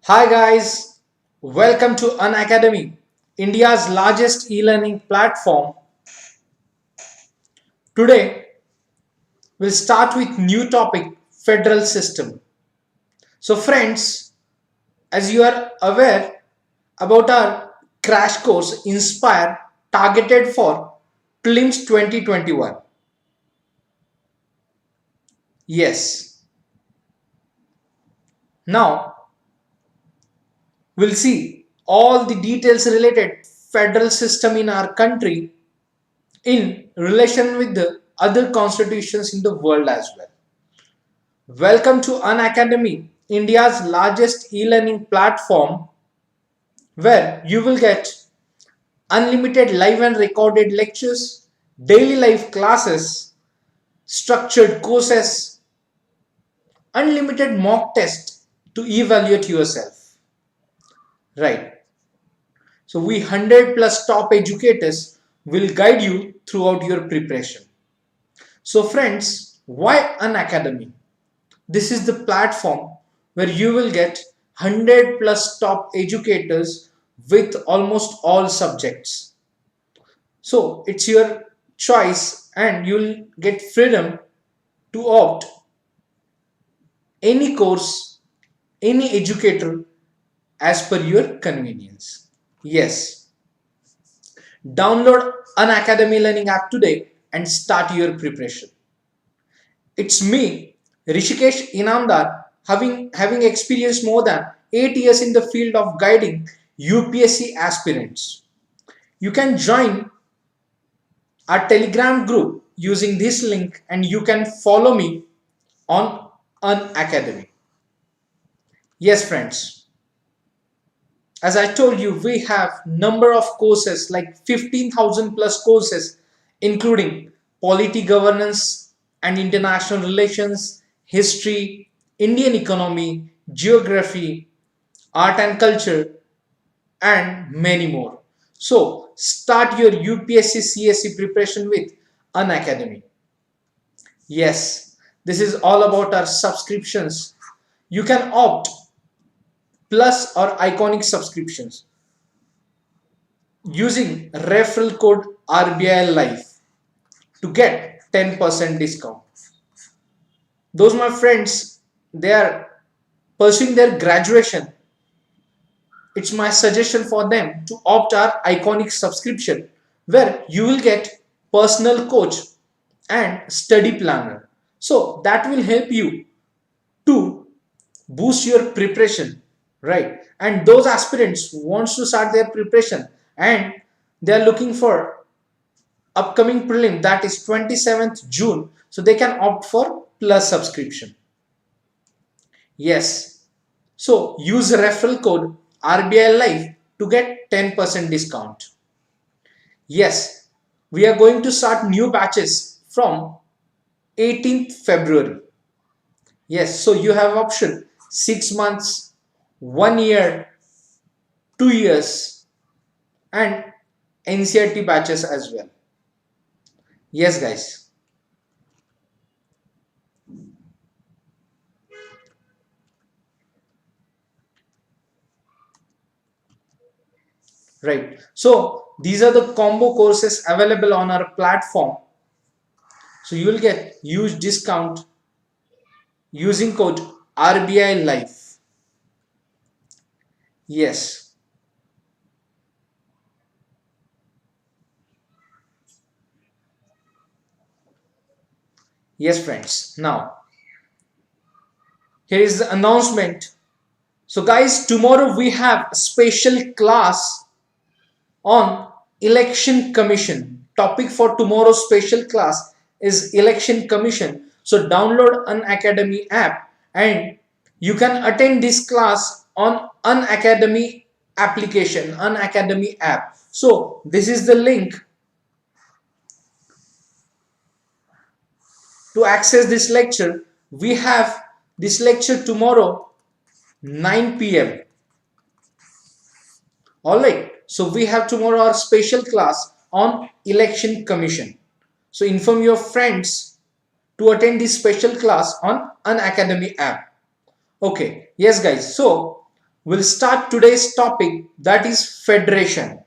Hi guys, welcome to Unacademy, India's largest e-learning platform. Today we'll start with new topic, federal system. So friends, as you are aware about our crash course Inspire targeted for Prelims 2021. Yes. Now we'll see all the details related federal system in our country in relation with the other constitutions in the world as well. Welcome to Unacademy, India's largest e-learning platform where you will get unlimited live and recorded lectures, daily live classes, structured courses, unlimited mock tests to evaluate yourself. Right. So we 100 plus top educators will guide you throughout your preparation. So friends, why Unacademy? This is the platform where you will get 100 plus top educators with almost all subjects. So it's your choice and you'll get freedom to opt any course, any educator as per your convenience. Yes. Download Unacademy Learning app today and start your preparation. It's me, Rushikesh Inamdar, having experienced more than 8 years in the field of guiding UPSC aspirants. You can join our Telegram group using this link and you can follow me on Unacademy. Yes, friends. As I told you, we have number of courses like 15,000 plus courses including polity governance and international relations, history, Indian economy, geography, art and culture, and many more. So start your UPSC CSE preparation with Unacademy. Yes, this is all about our subscriptions. You can opt plus or iconic subscriptions using referral code RBI Life to get 10% discount. Those my friends, they are pursuing their graduation. It's my suggestion for them to opt our iconic subscription where you will get personal coach and study planner. So that will help you to boost your preparation, right? And those aspirants wants to start their preparation and they are looking for upcoming prelim, that is 27th June, so they can opt for plus subscription. Yes, so use referral code RBI Life to get 10% discount. Yes, we are going to start new batches from 18th February. Yes, so you have option 6 months, 1 year, 2 years and NCRT batches as well. Yes guys. Right. So these are the combo courses available on our platform. So you will get huge discount using code RBI Life. Yes. Yes, friends. Now, here is the announcement. So guys, tomorrow we have a special class on Election Commission. Topic for tomorrow's special class is Election Commission. So download Unacademy app and you can attend this class on Unacademy application, Unacademy app. So this is the link to access this lecture. We have this lecture tomorrow 9 p.m. Alright, so we have tomorrow our special class on Election Commission. So inform your friends to attend this special class on Unacademy app. Okay, yes guys, so we'll start today's topic, that is federation.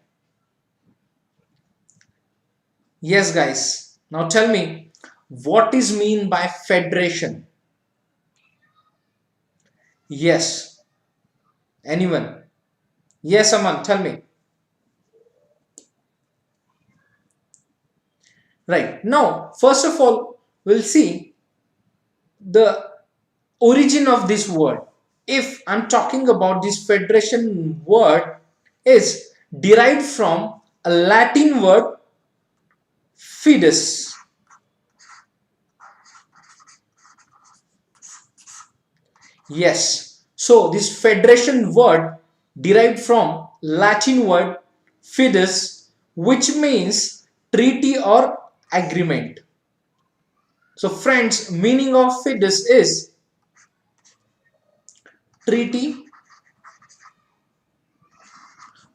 Yes guys, now tell me, what is mean by federation? Yes, anyone? Yes, Aman, tell me. Right, now first of all we'll see the origin of this word. If I'm talking about this federation word, is derived from a Latin word fidus. Yes, so this federation word derived from Latin word fidus, which means treaty or agreement. So friends, meaning of fidus is treaty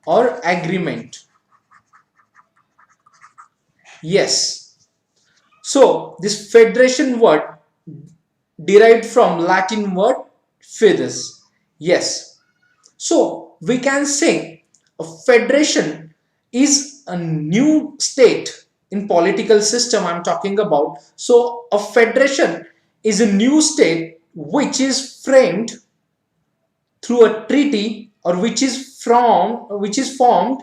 or agreement. Yes, so this federation word derived from Latin word fidus. Yes, so we can say a federation is a new state in political system I'm talking about. So a federation is a new state which is framed through a treaty, or which is formed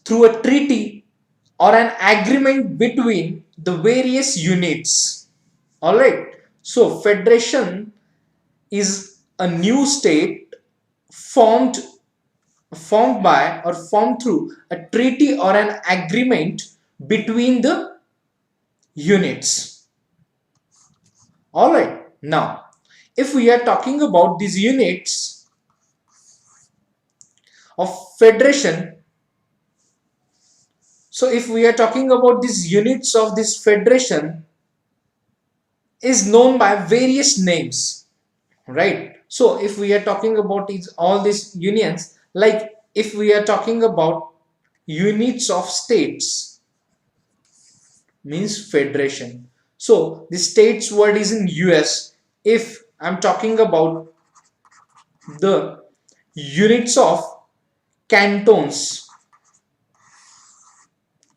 through a treaty or an agreement between the various units. All right, so federation is a new state formed by or formed through a treaty or an agreement between the units. All right, now if we are talking about these units of federation, so if we are talking about these units of this federation is known by various names, right? So if we are talking about all these unions, like if we are talking about units of states, means federation. So the states word is in US. If I'm talking about the units of cantons,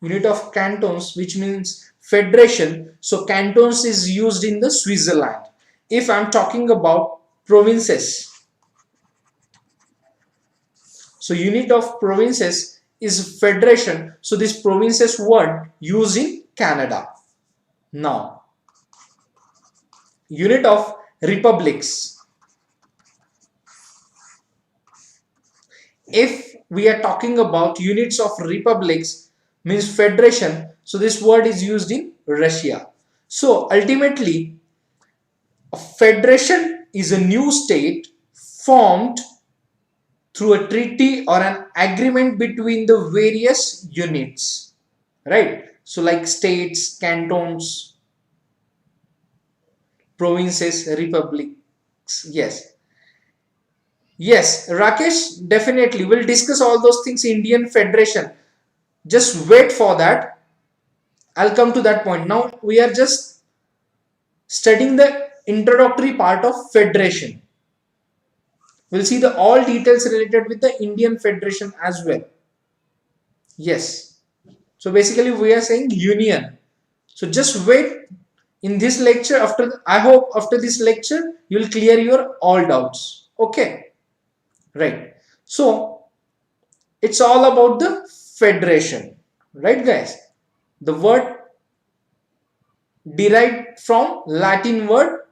unit of cantons, which means federation, so cantons is used in the Switzerland. If I'm talking about provinces, so unit of provinces is federation, so this provinces word used in Canada. Now unit of republics, if we are talking about units of republics means federation, so this word is used in Russia. So ultimately a federation is a new state formed through a treaty or an agreement between the various units, right? So like states, cantons, provinces, republics. Yes, Rakesh, definitely we'll discuss all those things. Indian Federation, just wait for that. I'll come to that point. Now we are just studying the introductory part of federation. We'll see the all details related with the Indian Federation as well. Yes, so basically we are saying union. So just wait in this lecture. I hope after this lecture you will clear your all doubts. Okay, right? So it's all about the federation, right guys? The word derived from Latin word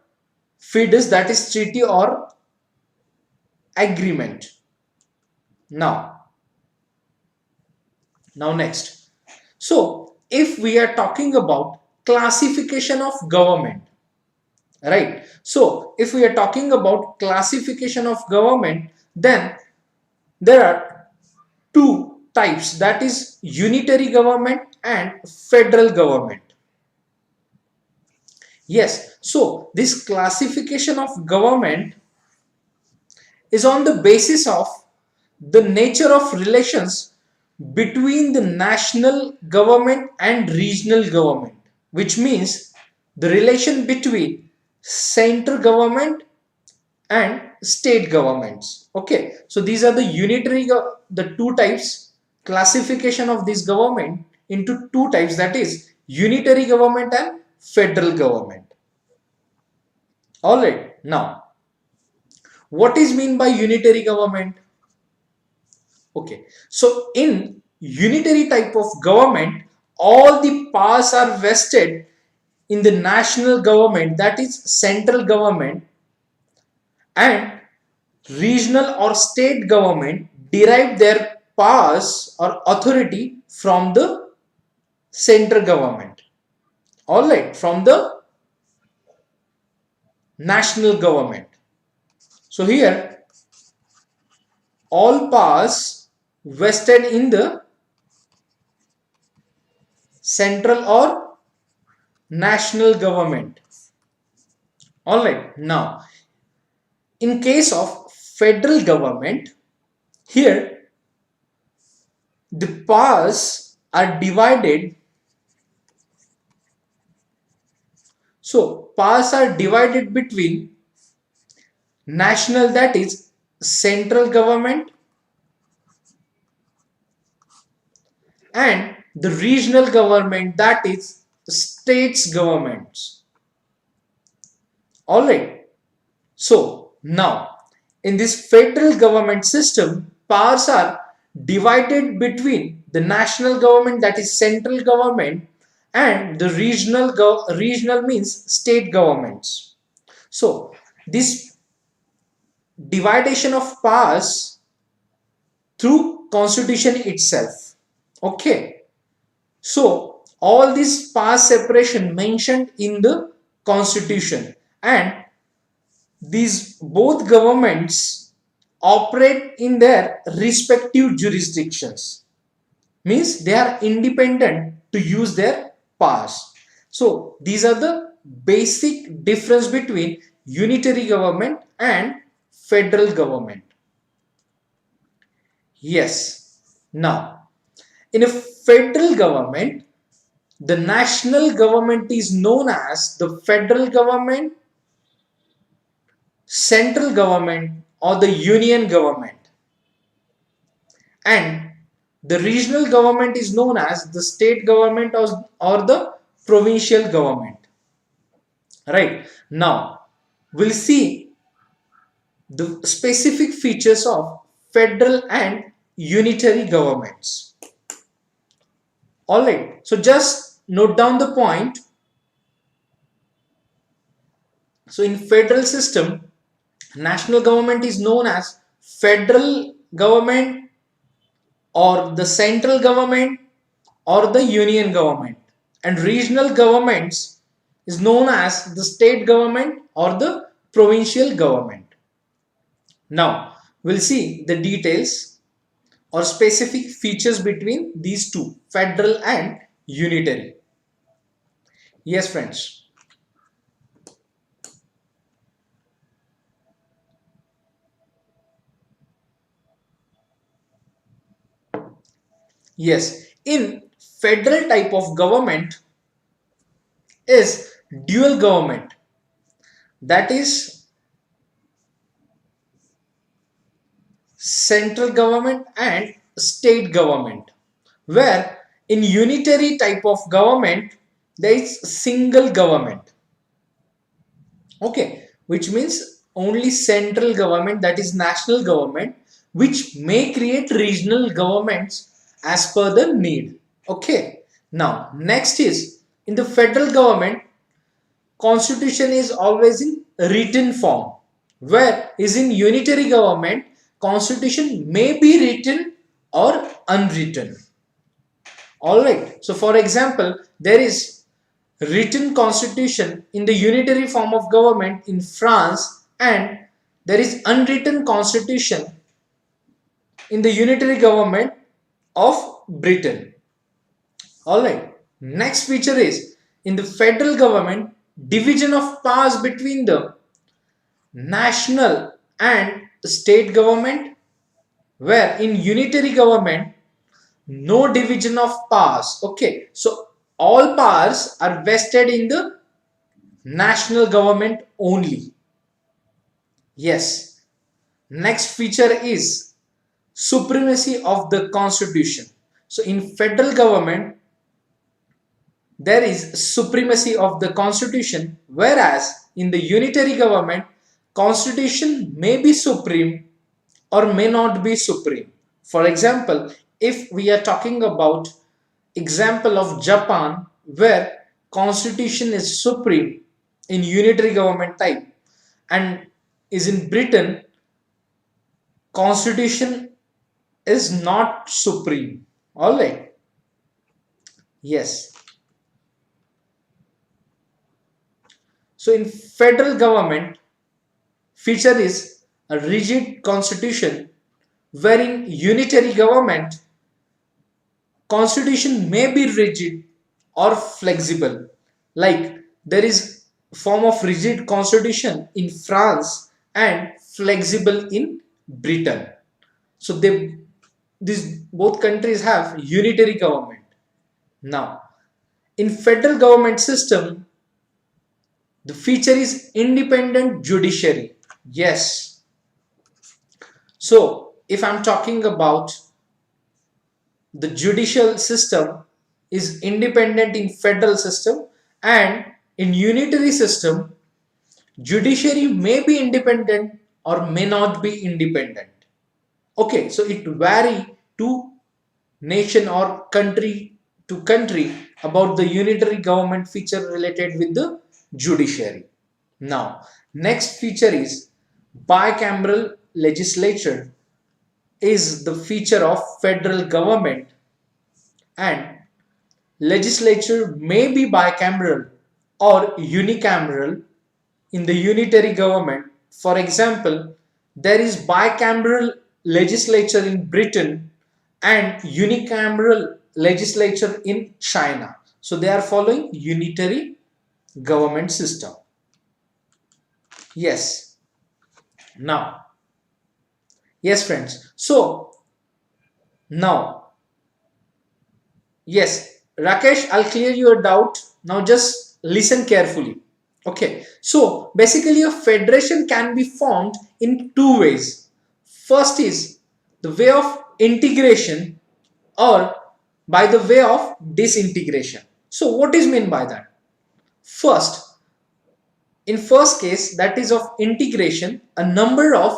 fidus, that is treaty or agreement. Now next, so if we are talking about classification of government, right? So if we are talking about classification of government, then there are two types, that is unitary government and federal government. Yes, so this classification of government is on the basis of the nature of relations between the national government and regional government, which means the relation between central government and state governments. Okay, so these are the the two types, classification of this government into two types, that is unitary government and federal government. All right, now what is mean by unitary government? Okay, so in unitary type of government, all the powers are vested in the national government, that is central government, and regional or state government derive their powers or authority from the central government. All right, from the national government. So here all powers vested in the central or national government. All right, now in case of federal government, here the powers are divided. So powers are divided between national, that is central government, and the regional government, that is states governments. All right, so now in this federal government system, powers are divided between the national government, that is central government, and the regional means state governments. So this dividation of powers through constitution itself. Okay, so all this power separation mentioned in the constitution, and these both governments operate in their respective jurisdictions, means they are independent to use their powers. So these are the basic difference between unitary government and federal government. Yes, now in a federal government, the national government is known as the federal government, central government, or the union government, and the regional government is known as the state government or the provincial government. Right, now we'll see the specific features of federal and unitary governments. All right, so just note down the point. So in federal system, national government is known as federal government or the central government or the union government, and regional governments is known as the state government or the provincial government. Now we'll see the details or specific features between these two, federal and unitary. Yes friends. Yes, in federal type of government is dual government, that is central government and state government, where in unitary type of government there is single government. Okay, which means only central government, that is national government, which may create regional governments as per the need. Okay, now next is in the federal government, constitution is always in written form, where is in unitary government, constitution may be written or unwritten. All right, so for example, there is written constitution in the unitary form of government in France, and there is unwritten constitution in the unitary government of Britain. All right, next feature is in the federal government, division of powers between the national and state government, where in unitary government no division of powers. Okay, so all powers are vested in the national government only. Yes. Next feature is supremacy of the constitution. So in federal government, there is supremacy of the constitution, whereas in the unitary government, constitution may be supreme or may not be supreme. For example, if we are talking about example of Japan, where constitution is supreme in unitary government type, and is in Britain, constitution is not supreme. All right. Yes. So in federal government, feature is a rigid constitution, wherein unitary government constitution may be rigid or flexible. Like there is form of rigid constitution in France and flexible in Britain. So these both countries have unitary government. Now, in federal government system, the feature is independent judiciary. Yes. So if I'm talking about the judicial system is independent in federal system, and in unitary system judiciary may be independent or may not be independent. Okay, so it vary to nation or country to country about the unitary government feature related with the judiciary. Now next feature is bicameral legislature is the feature of federal government, and legislature may be bicameral or unicameral in the unitary government. For example, there is bicameral legislature in Britain and unicameral legislature in China. So they are following unitary government system. Yes. Now, yes friends. So now, yes, Rakesh, I'll clear your doubt. Now just listen carefully. Okay, so basically a federation can be formed in two ways. First is the way of integration or by the way of disintegration. So what is meant by that? First, in first case, that is of integration, a number of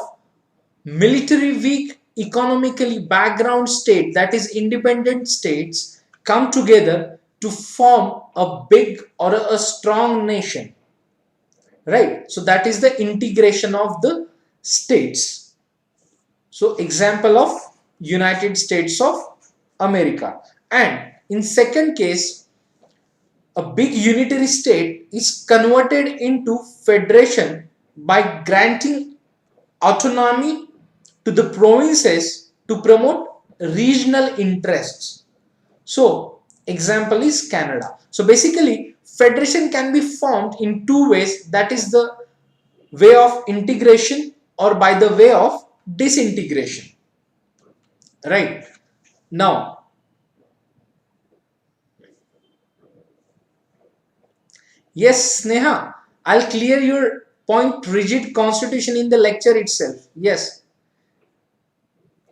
military weak economically background state, that is independent states, come together to form a big or a strong nation, right? So that is the integration of the states. So example of United States of America. And in second case, a big unitary state is converted into federation by granting autonomy to the provinces to promote regional interests. So example is Canada. So basically federation can be formed in two ways, that is the way of integration or by the way of disintegration, right? Now, yes Sneha, I'll clear your point rigid constitution in the lecture itself. Yes,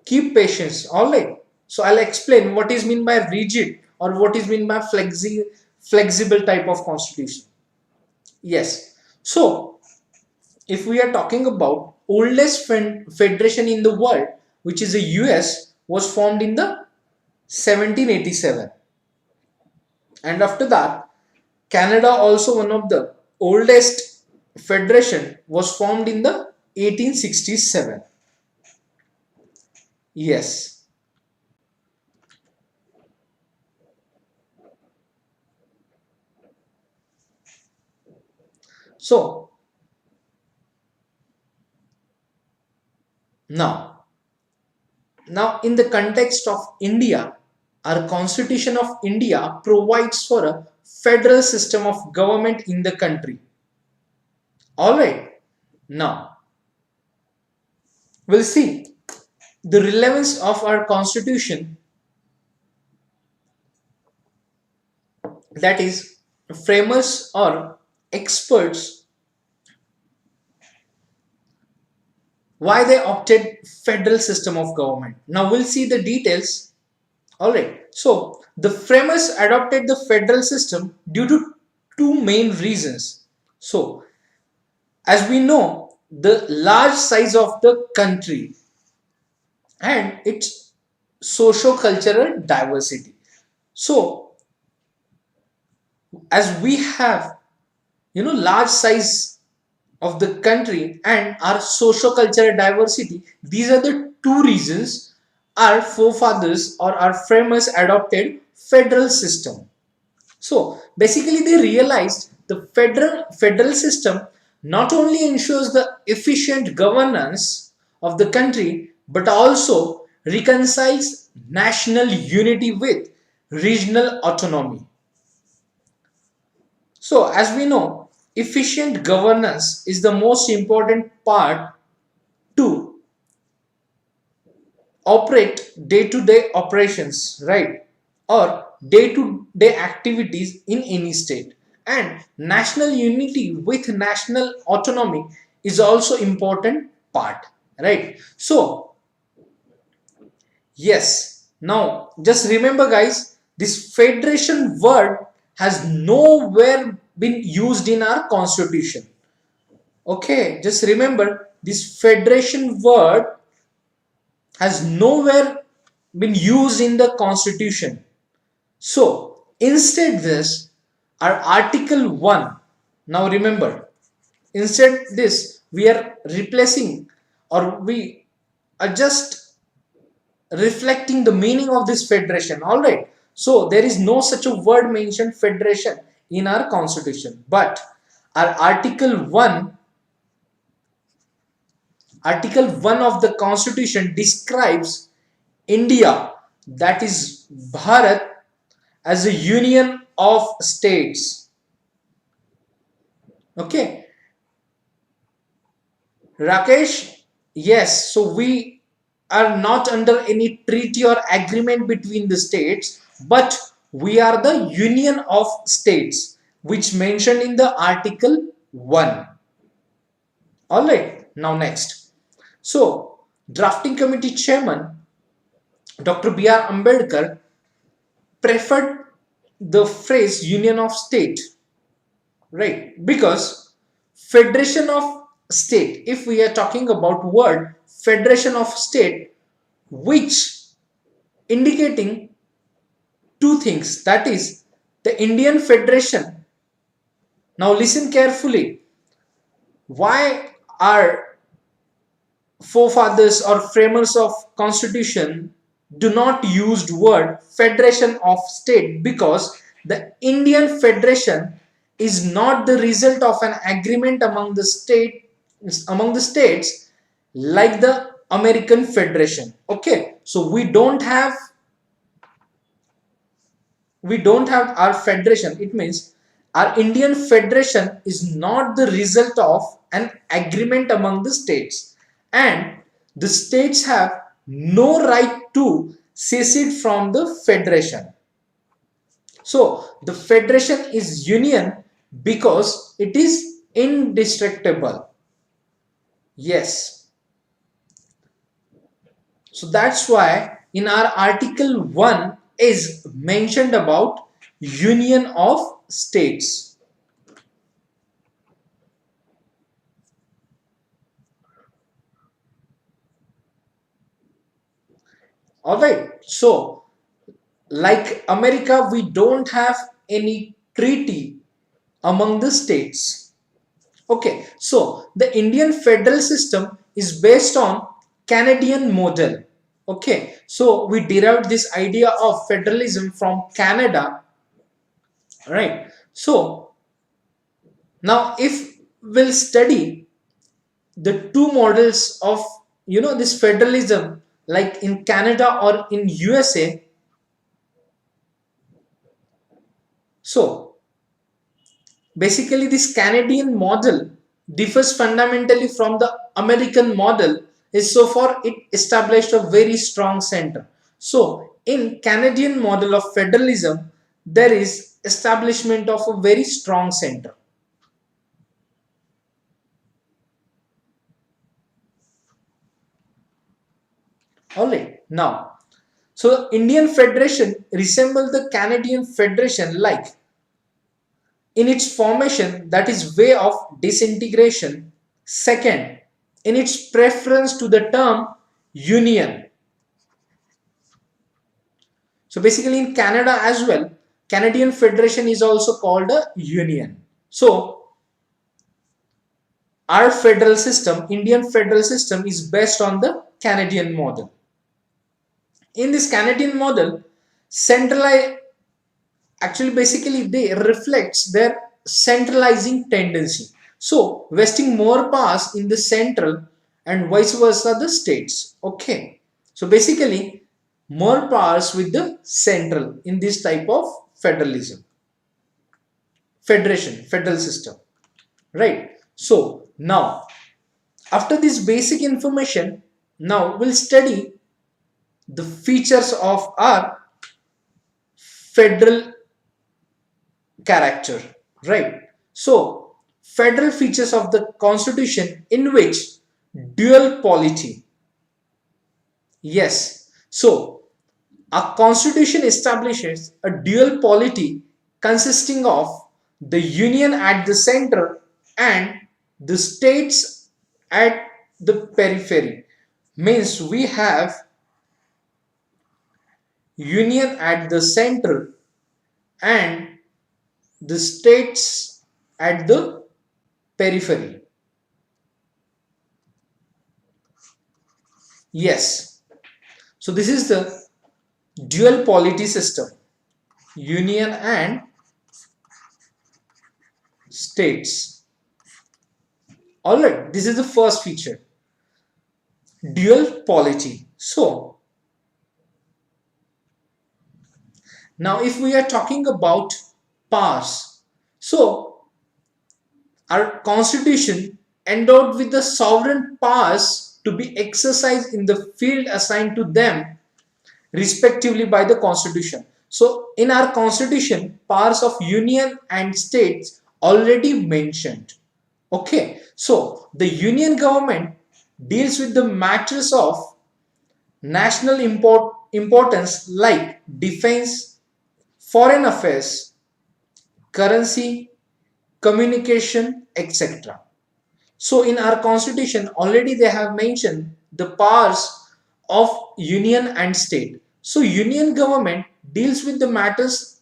keep patience. All right, so I'll explain what is mean by rigid or what is mean by flexible type of constitution. Yes, so if we are talking about oldest federation in the world, which is the US, was formed in the 1787, and after that Canada, also one of the oldest federation, was formed in the 1867. Yes. So now in the context of India, our Constitution of India provides for a federal system of government in the country. All right. Now we'll see the relevance of our Constitution, that is framers or experts why they opted federal system of government. Now we'll see the details. Alright, so the framers adopted the federal system due to two main reasons. So as we know, the large size of the country and its socio-cultural diversity. So as we have large size of the country and our socio-cultural diversity, these are the two reasons our forefathers or our framers adopted federal system. So basically they realized the federal system not only ensures the efficient governance of the country but also reconciles national unity with regional autonomy. So as we know, efficient governance is the most important part to operate day-to-day operations, right? Or day-to-day activities in any state. And national unity with national autonomy is also important part, right? So yes, now just remember guys, this federation word has nowhere been used in our constitution. Okay, just remember this federation word has nowhere been used in the constitution. So instead this our article 1, now remember, instead this we are replacing or we are just reflecting the meaning of this federation. All right, so there is no such a word mentioned federation in our constitution, but our article 1 of the constitution describes India, that is Bharat, as a union of states. Okay, Rakesh, yes, so we are not under any treaty or agreement between the states, but we are the union of states which mentioned in the article 1. All right, now next. So drafting committee chairman Dr. B.R. Ambedkar preferred the phrase union of state, right? Because federation of state, if we are talking about word federation of state, which indicating two things, that is the Indian Federation. Now listen carefully, why are forefathers or framers of constitution do not use word federation of state? Because the Indian Federation is not the result of an agreement among the states like the American Federation. Okay, so we don't have our federation. It means our Indian Federation is not the result of an agreement among the states, and the states have no right to secede from the federation. So the federation is union because it is indestructible. Yes. So that's why in our article 1 is mentioned about union of states. All right, so like America, we don't have any treaty among the states. Okay, so the Indian federal system is based on Canadian model. Okay, so we derived this idea of federalism from Canada, right? So now if we'll study the two models of this federalism like in Canada or in USA, so basically this Canadian model differs fundamentally from the American model is so far it established a very strong center. So in Canadian model of federalism there is establishment of a very strong center. Alright, now, so Indian Federation resembles the Canadian Federation like in its formation, that is way of disintegration. Second, in its preference to the term union. So basically in Canada as well, Canadian Federation is also called a union. So our federal system, Indian federal system, is based on the Canadian model. In this Canadian model, centralized, actually basically they reflects their centralizing tendency. So vesting more powers in the central and vice versa the states. Okay. So basically more powers with the central in this type of federalism. Federal system. Right. So now after this basic information, now we'll study the features of our federal character, right? So federal features of the constitution in which dual polity. Yes, so a constitution establishes a dual polity consisting of the union at the center and the states at the periphery. Means we have union at the center and the states at the periphery. Yes. So this is the dual polity system, union and states. Alright, this is the first feature, dual polity. So now if we are talking about powers, so our constitution endowed with the sovereign powers to be exercised in the field assigned to them respectively by the constitution. So in our constitution, powers of union and states already mentioned. Okay, so the union government deals with the matters of national importance like defense, foreign affairs, currency, communication, etc. So in our constitution already they have mentioned the powers of union and state. So union government deals with the matters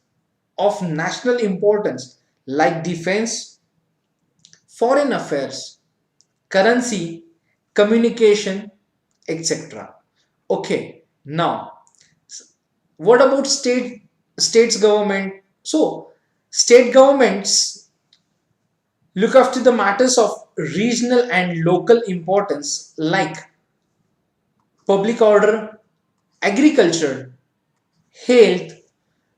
of national importance like defense, foreign affairs, currency, communication, etc. Okay, now what about states government? So state governments look after the matters of regional and local importance like public order, agriculture, health,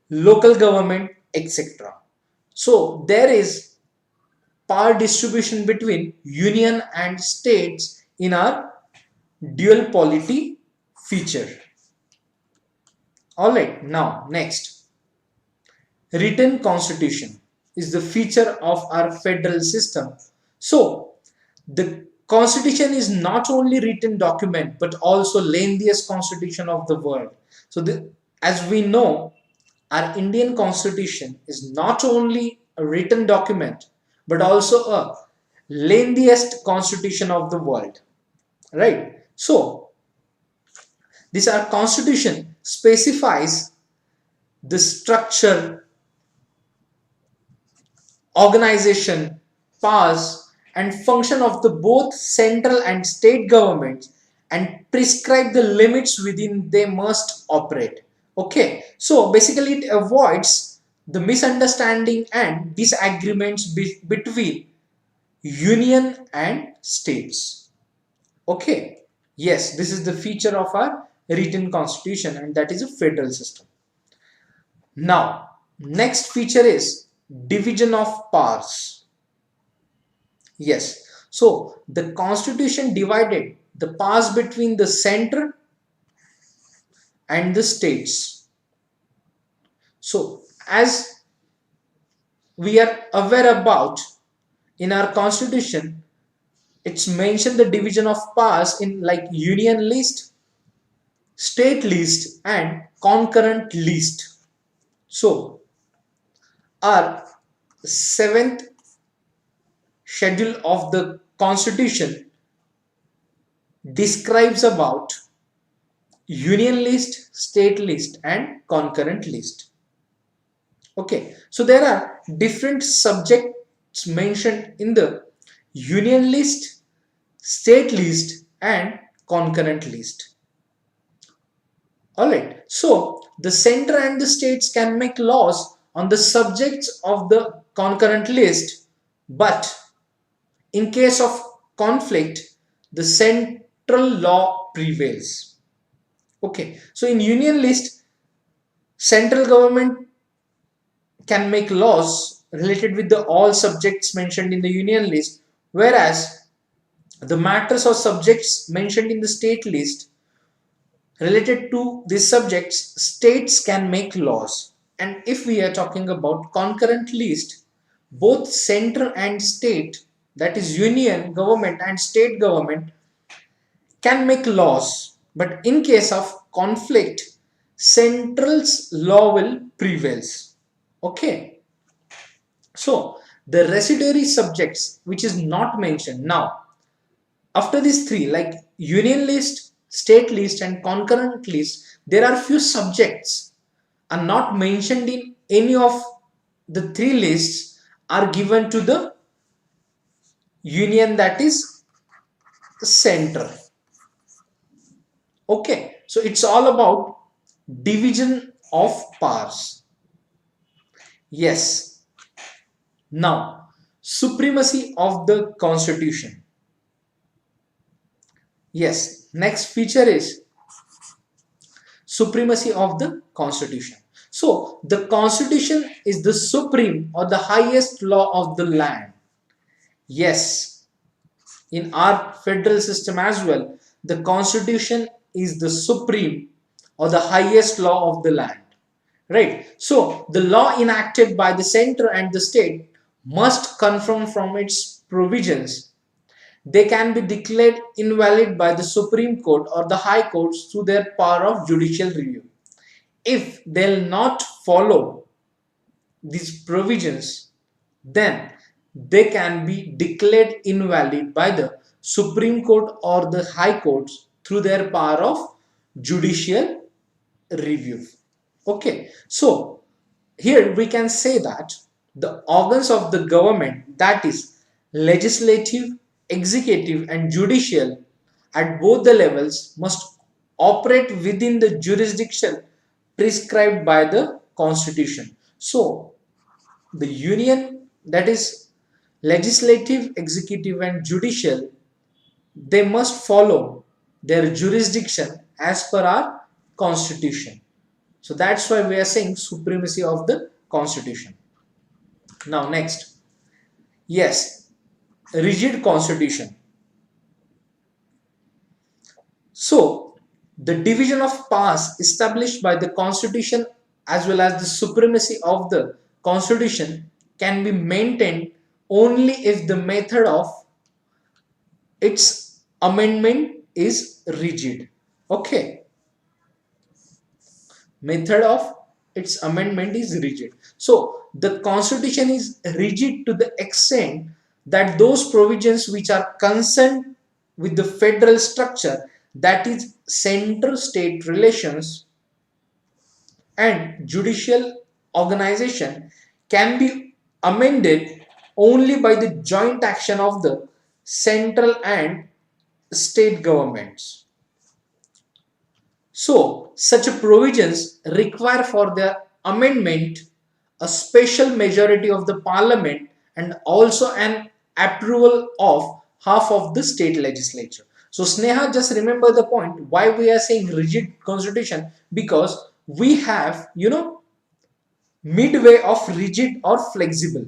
local government, etc. So there is power distribution between union and states in our dual polity feature. Alright, now next, written constitution is the feature of our federal system. So the constitution is not only written document but also lengthiest constitution of the world. So as we know, our Indian constitution is not only a written document but also a lengthiest constitution of the world, right? So this our constitution specifies the structure, organization, powers and function of the both central and state governments and prescribe the limits within they must operate. Okay, so basically it avoids the misunderstanding and disagreements between union and states. Okay, yes, this is the feature of our written constitution and that is a federal system. Now next feature is division of powers. Yes, so the constitution divided the powers between the center and the states. So as we are aware about, in our constitution it's mentioned the division of powers in like union list, state list and concurrent list. So our seventh schedule of the constitution describes about union list, state list and concurrent list. Okay, so there are different subjects mentioned in the union list, state list and concurrent list. Alright, so the center and the states can make laws on the subjects of the concurrent list, but in case of conflict, the central law prevails. Okay, so in union list, central government can make laws related with the all subjects mentioned in the union list, whereas the matters or subjects mentioned in the state list related to these subjects, states can make laws. And if we are talking about concurrent list, both center and state, that is union government and state government, can make laws, but in case of conflict, central's law will prevails. Okay, so the residuary subjects which is not mentioned now, after these three like union list, state list and concurrent list, there are few subjects are not mentioned in any of the three lists are given to the union, that is center. Okay, so it's all about division of powers. Yes, now supremacy of the constitution. Yes, next feature is supremacy of the constitution. So the constitution is the supreme or the highest law of the land. Yes, in our federal system as well, the constitution is the supreme or the highest law of the land, right? So the law enacted by the center and the state must confirm from its provisions. They can be declared invalid by the Supreme Court or the High Courts through their power of judicial review. If they'll not follow these provisions, then they can be declared invalid by the Supreme Court or the High Courts through their power of judicial review. Okay, so here we can say that the organs of the government, that is legislative, executive and judicial at both the levels, must operate within the jurisdiction prescribed by the constitution. So the union, that is legislative, executive and judicial, they must follow their jurisdiction as per our constitution. So that's why we are saying supremacy of the constitution. Now next, yes, rigid constitution. So the division of powers established by the constitution as well as the supremacy of the constitution can be maintained only if the method of its amendment is rigid. Okay, method of its amendment is rigid. So the constitution is rigid to the extent that those provisions which are concerned with the federal structure, that is center state relations and judicial organization, can be amended only by the joint action of the central and state governments. So such provisions require for their amendment a special majority of the parliament and also an approval of half of the state legislature. So Sneha, just remember the point why we are saying rigid constitution, because we have, midway of rigid or flexible.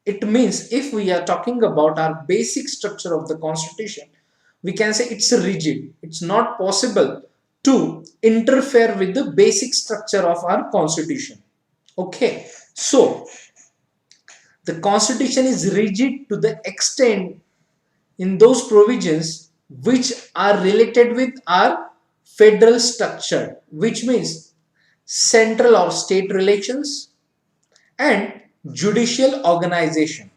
It means if we are talking about our basic structure of the constitution, we can say it's rigid. It's not possible to interfere with the basic structure of our constitution. Okay, so the constitution is rigid to the extent in those provisions which are related with our federal structure, which means central or state relations, and judicial organization.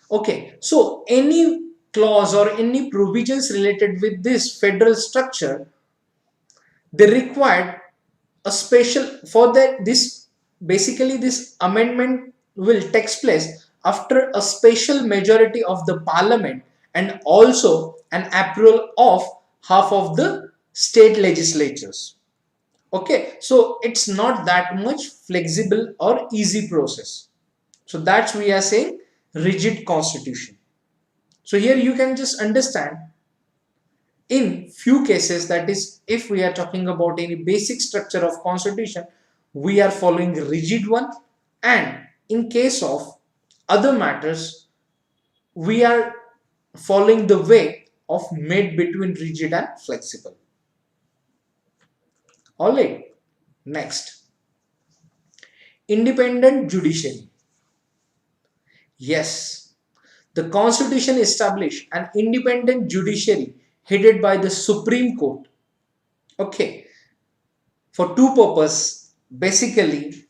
Okay, so any clause or any provisions related with this federal structure, they required a special for that. This basically this amendment will take place after a special majority of the parliament and also an approval of half of the state legislatures. Okay, so it's not that much flexible or easy process. So that's we are saying rigid constitution. So here you can just understand in few cases, that is if we are talking about any basic structure of constitution, we are following rigid one, and in case of other matters we are following the way of mid between rigid and flexible. All right, next, independent judiciary. Yes, the constitution established an independent judiciary headed by the Supreme Court. Okay, for two purposes, basically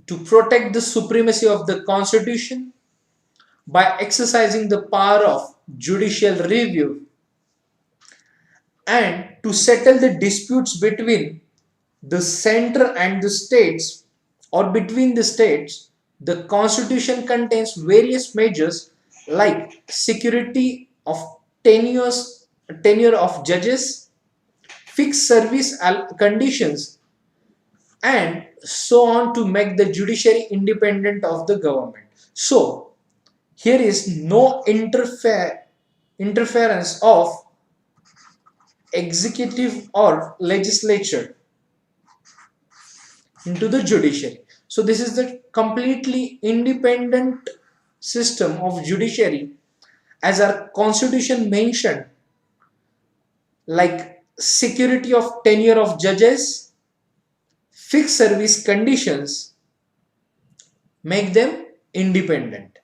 to protect the supremacy of the constitution by exercising the power of judicial review and to settle the disputes between the center and the states or between the states. The constitution contains various measures like security of tenure of judges, fixed service conditions, and so on to make the judiciary independent of the government. So here is no interference of executive or legislature into the judiciary. So this is the completely independent system of judiciary, as our constitution mentioned, like security of tenure of judges, fixed service conditions, make them independent.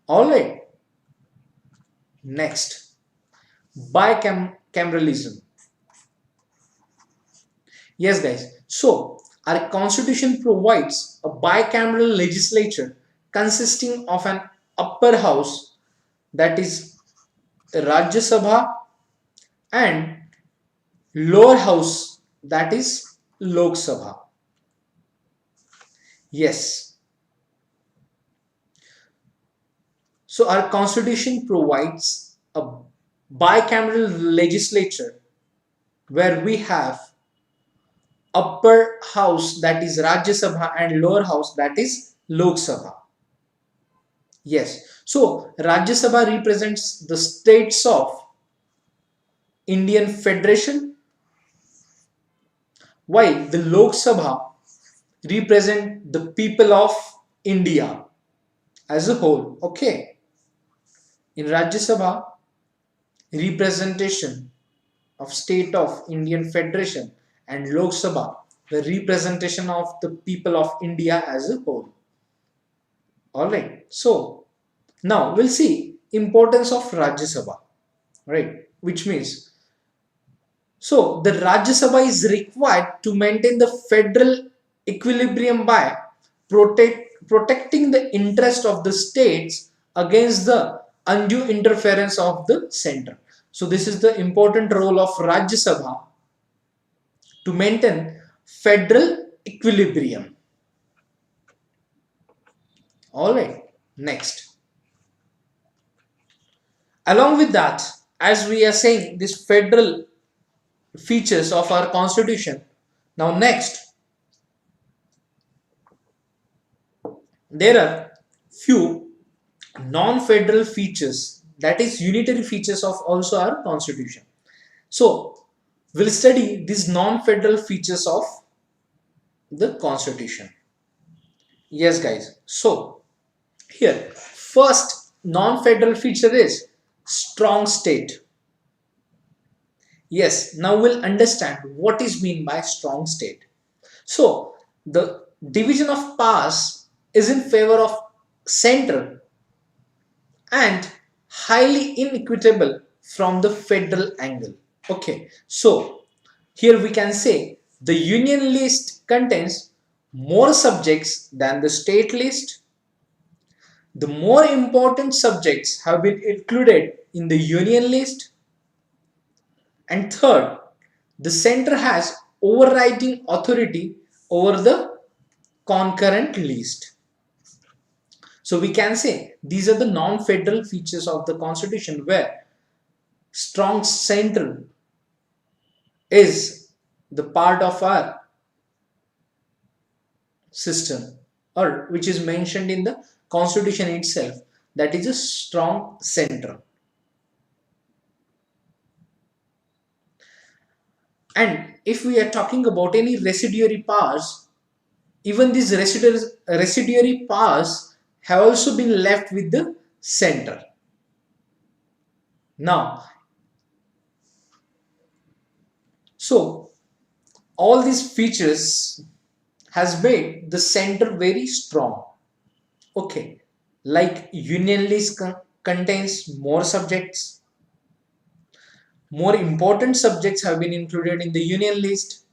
All right, next, bicameralism. Yes guys, so our constitution provides a bicameral legislature consisting of an upper house, that is Rajya Sabha, and lower house, that is Lok Sabha. Yes, so our constitution provides a bicameral legislature where we have upper house, that is Rajya Sabha, and lower house, that is Lok Sabha. Yes, so Rajya Sabha represents the states of Indian Federation, while the Lok Sabha represent the people of India as a whole. Okay, in Rajya Sabha, representation of state of Indian Federation, and Lok Sabha, the representation of the people of India as a whole. Alright, so now we'll see importance of Rajya Sabha, right? Which means, so the Rajya Sabha is required to maintain the federal equilibrium by protecting the interest of the states against the undue interference of the center. So this is the important role of Rajya Sabha to maintain federal equilibrium. Alright, next. Along with that, as we are saying, this federal features of our constitution. Now next, there are few non-federal features, that is unitary features of also our constitution. So we'll study these non-federal features of the constitution. Yes guys, so here first non-federal feature is strong state. Yes, now we'll understand what is meant by strong state. So the division of powers is in favor of center and highly inequitable from the federal angle. Okay, so here we can say the union list contains more subjects than the state list. The more important subjects have been included in the union list. And third, the center has overriding authority over the concurrent list. So we can say these are the non-federal features of the constitution where strong center is the part of our system, or which is mentioned in the constitution itself, that is a strong center. And if we are talking about any residuary powers, even these residuary powers have also been left with the center. Now, so all these features has made the center very strong. Okay, like union list contains more subjects, more important subjects have been included in the union list.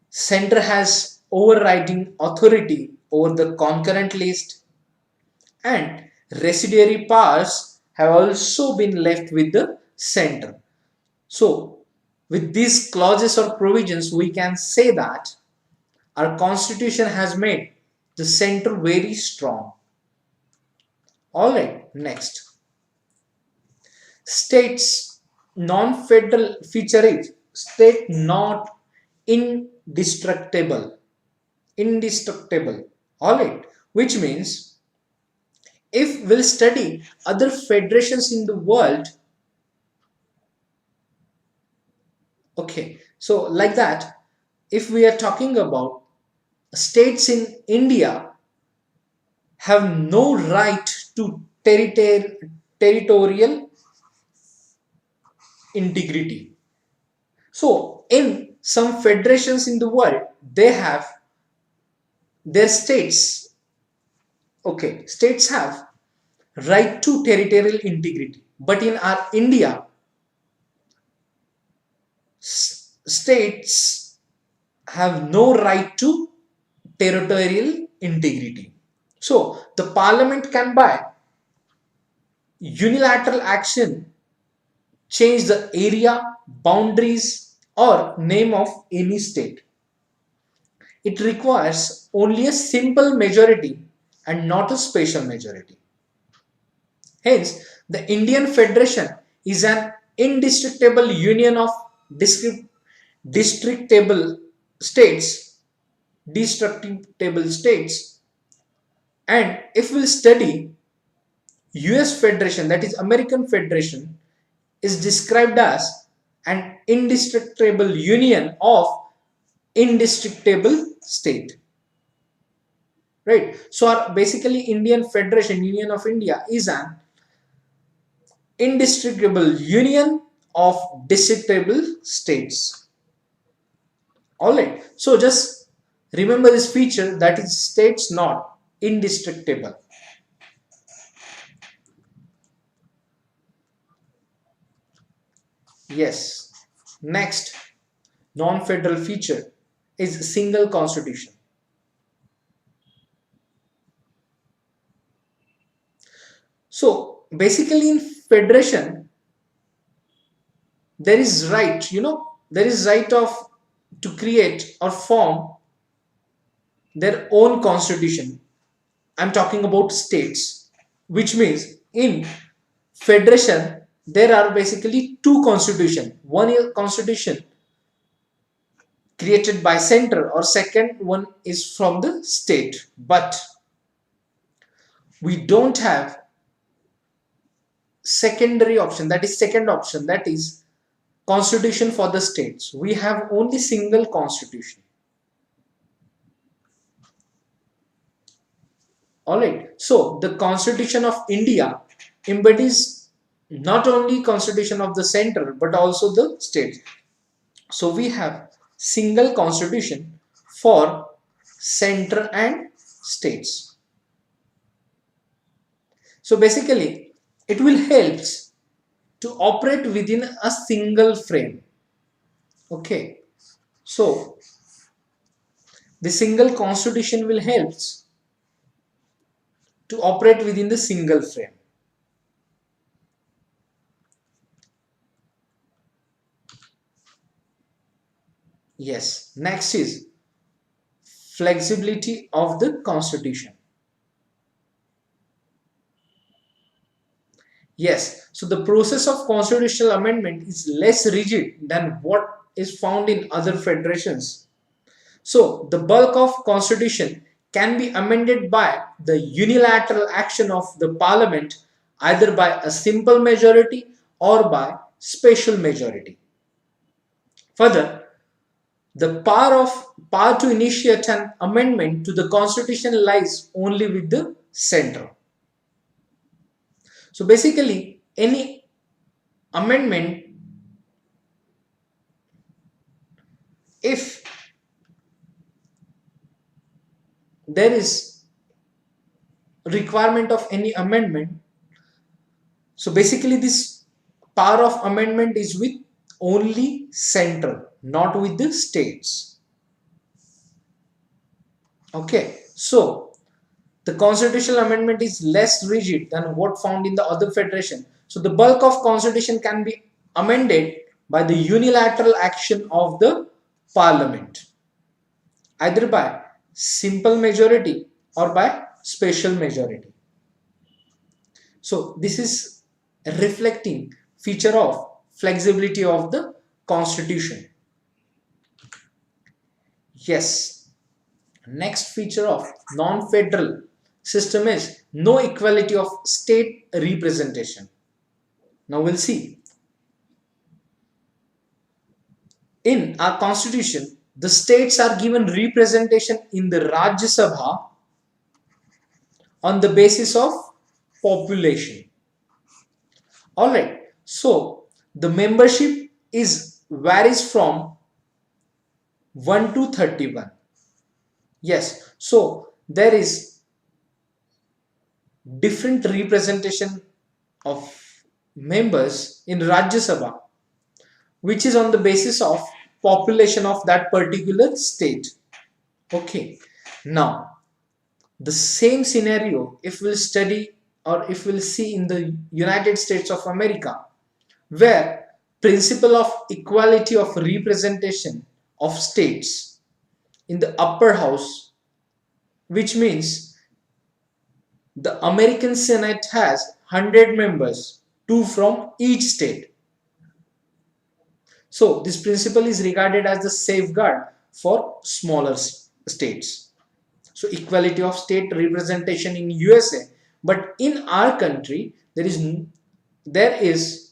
Center has overriding authority over the concurrent list, and residuary powers have also been left with the center. So, with these clauses or provisions, we can say that our constitution has made the center very strong. Alright, next. States non-federal feature is state not indestructible. Indestructible. Alright, which means if we'll study other federations in the world, okay, so like that, if we are talking about states in India have no right to territorial integrity. So in some federations in the world, they have their states, okay, states have right to territorial integrity. But in our India, states have no right to territorial integrity. So the parliament can by unilateral action change the area, boundaries, or name of any state. It requires only a simple majority and not a special majority. Hence, the Indian Federation is an indestructible union of destructible states, destructible states. And if we'll study US Federation, that is American Federation, is described as an indestructible union of indestructible state. Right? So our basically Indian Federation, Union of India, is an indestructible union of destructible states. Alright, so just remember this feature, that is states not indestructible. Yes. Next non-federal feature is single constitution. So basically in federation there is right, there is right of to create or form their own constitution. I'm talking about states, which means in federation there are basically two constitution. One is constitution created by center, or second one is from the state. But we don't have secondary option, that is second option, that is constitution for the states. We have only single constitution. Alright, so the Constitution of India embodies not only constitution of the center but also the states. So we have single constitution for center and states. So basically it will help to operate within a single frame. Okay, so the single constitution will help to operate within the single frame. Yes, next is flexibility of the constitution. Yes, so the process of constitutional amendment is less rigid than what is found in other federations. So the bulk of constitution can be amended by the unilateral action of the parliament, either by a simple majority or by special majority. Further, the power to initiate an amendment to the constitution lies only with the center. So basically, any amendment, if there is requirement of any amendment, so basically this power of amendment is with only central, not with the states. Okay, so the constitutional amendment is less rigid than what found in the other federation. So the bulk of constitution can be amended by the unilateral action of the parliament, either by simple majority or by special majority. So this is a reflecting feature of flexibility of the constitution. Yes, next feature of non-federal system is no equality of state representation. Now we'll see. In our constitution, the states are given representation in the Rajya Sabha on the basis of population. Alright, so the membership varies from 1 to 31. Yes, so there is different representation of members in Rajya Sabha, which is on the basis of population of that particular state. Okay, now the same scenario if we'll study or if we'll see in the United States of America, where principle of equality of representation of states in the upper house, which means the American Senate has 100 members, 2 from each state. So this principle is regarded as the safeguard for smaller states. So equality of state representation in USA, but in our country there is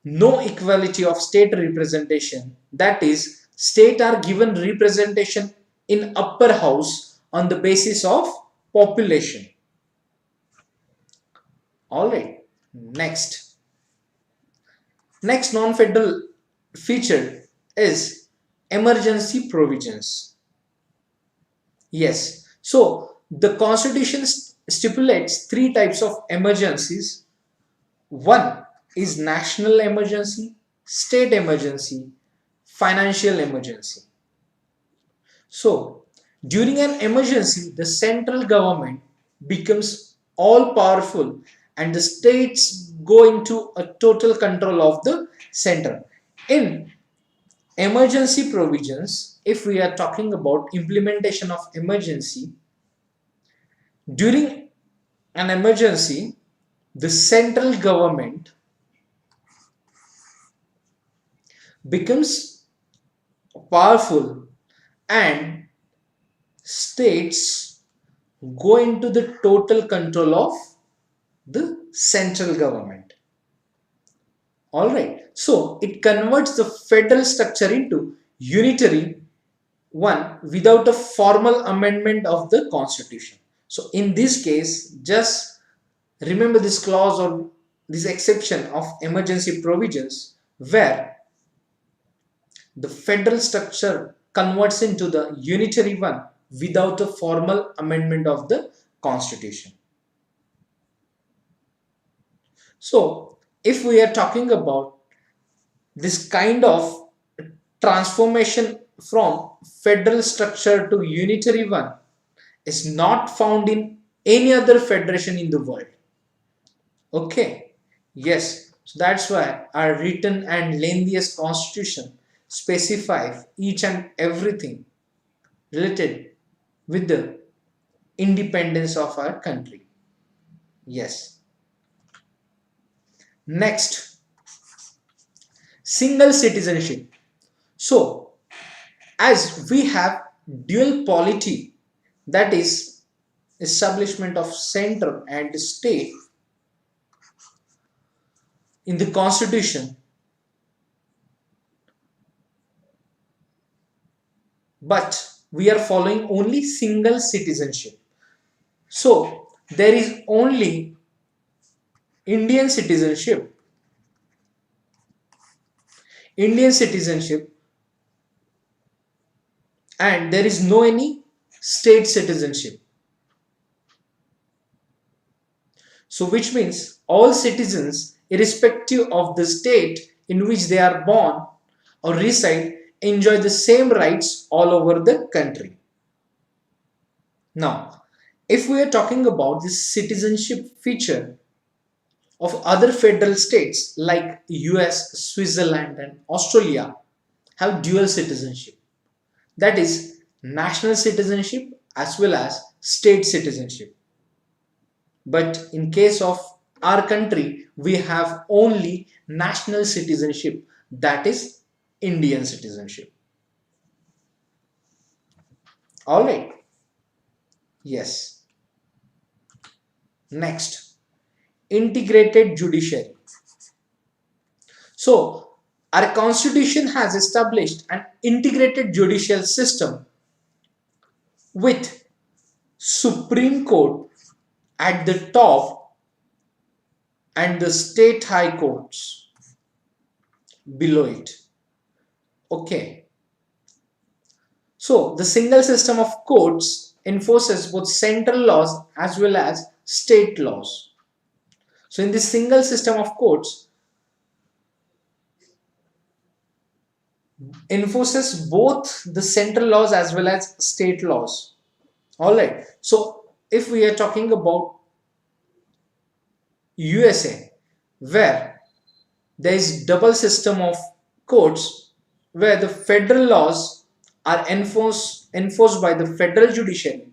no equality of state representation. That is, state are given representation in upper house on the basis of population. Alright, next non-federal feature is emergency provisions. Yes, so the constitution stipulates 3 types of emergencies. One is national emergency, state emergency, financial emergency. So during an emergency, the central government becomes all powerful and the states go into a total control of the center. In emergency provisions, if we are talking about implementation of emergency, during an emergency, the central government becomes powerful and states go into the total control of the central government. Alright, so it converts the federal structure into unitary one without a formal amendment of the constitution. So in this case, just remember this clause or this exception of emergency provisions where the federal structure converts into the unitary one without a formal amendment of the constitution. So if we are talking about this kind of transformation from federal structure to unitary one is not found in any other federation in the world. Okay, yes, so that's why our written and lengthiest constitution specifies each and everything related with the independence of our country. Yes. Next, single citizenship. So, as we have dual polity, that is establishment of center and state in the constitution, but we are following only single citizenship. So there is only Indian citizenship, Indian citizenship, and there is no any state citizenship. So which means all citizens, irrespective of the state in which they are born or reside, enjoy the same rights all over the country. Now, if we are talking about this citizenship feature of other federal states like US, Switzerland and Australia have dual citizenship. That is national citizenship as well as state citizenship. But in case of our country, we have only national citizenship, that is Indian citizenship. Alright. Yes. Next, integrated judiciary. So, our constitution has established an integrated judicial system with Supreme Court at the top and the state high courts below it. Okay. So, the single system of courts enforces both central laws as well as state laws. So, in this single system of courts, enforces both the central laws as well as state laws. Alright, so if we are talking about USA, where there is double system of courts where the federal laws are enforced by the federal judiciary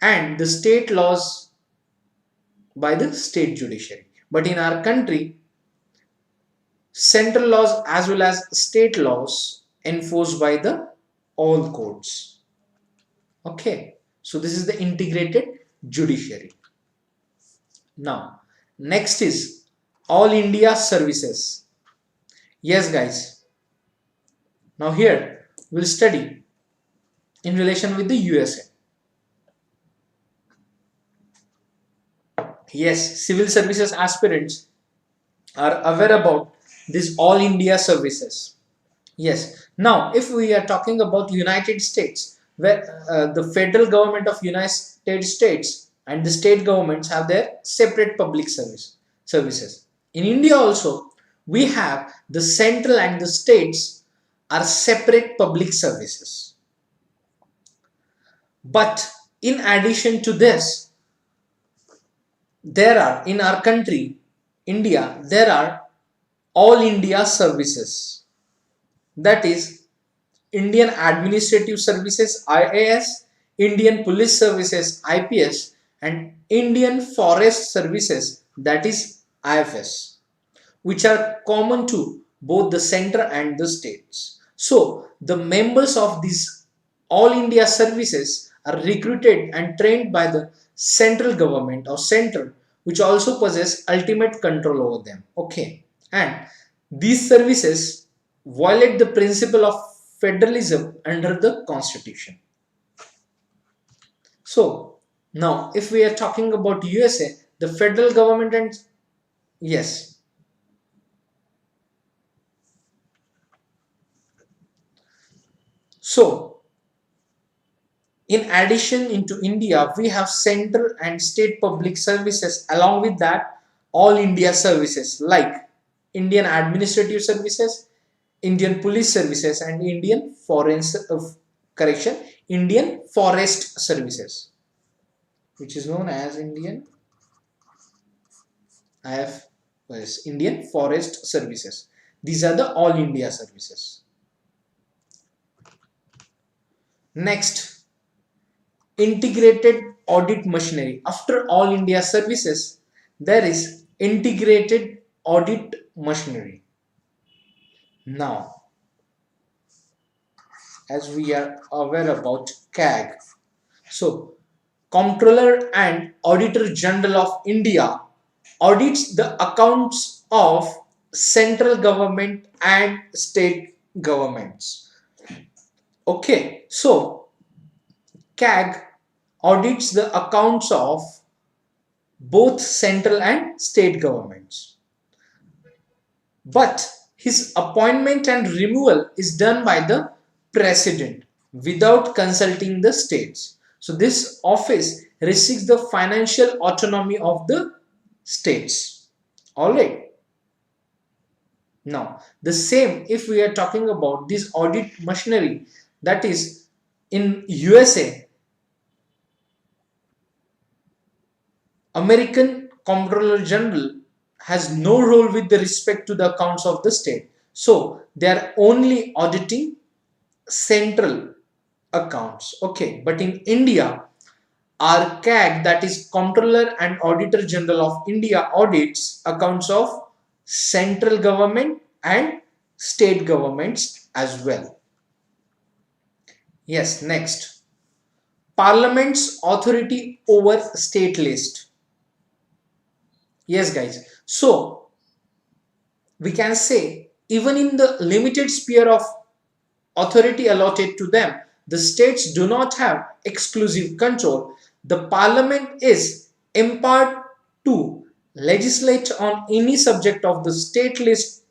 and the state laws by the state judiciary. But in our country, central laws as well as state laws enforced by the all courts. Okay, so this is the integrated judiciary. Now, next is All India Services. Yes, guys. Now here we'll study in relation with the USA. Yes, civil services aspirants are aware about this All India Services. Yes. Now, if we are talking about United States, where the federal government of United States and the state governments have their separate public services. In India also, we have the central and the states are separate public services. But in addition to this, there are in our country, India, there are All India Services. That is Indian Administrative Services IAS, Indian Police Services IPS and Indian Forest Services, that is IFS, which are common to both the center and the states. So the members of these All India Services are recruited and trained by the central government or center, which also possess ultimate control over them. Okay, and these services violate the principle of federalism under the constitution. So now if we are talking about USA, the federal government and yes, so in addition into India, we have center and state public services. Along with that, all India services like Indian Administrative Services, Indian Police Services, and Indian Forest Services, which is known as Indian Forest Services. These are the all India services. Next, integrated audit machinery. After all India services, there is integrated audit machinery. Now, as we are aware about CAG, so Comptroller and Auditor General of India audits the accounts of central government and state governments. Okay, so CAG audits the accounts of both central and state governments. But his appointment and removal is done by the president without consulting the states. So this office restricts the financial autonomy of the states. Alright. Now, the same if we are talking about this audit machinery, that is in USA, American Comptroller General has no role with the respect to the accounts of the state. So they are only auditing central accounts. Okay, but in India, our CAG, that is Comptroller and Auditor General of India, audits accounts of central government and state governments as well. Yes, next. Parliament's authority over state list. Yes, guys. So, we can say even in the limited sphere of authority allotted to them, the states do not have exclusive control. The parliament is empowered to legislate on any subject of the state list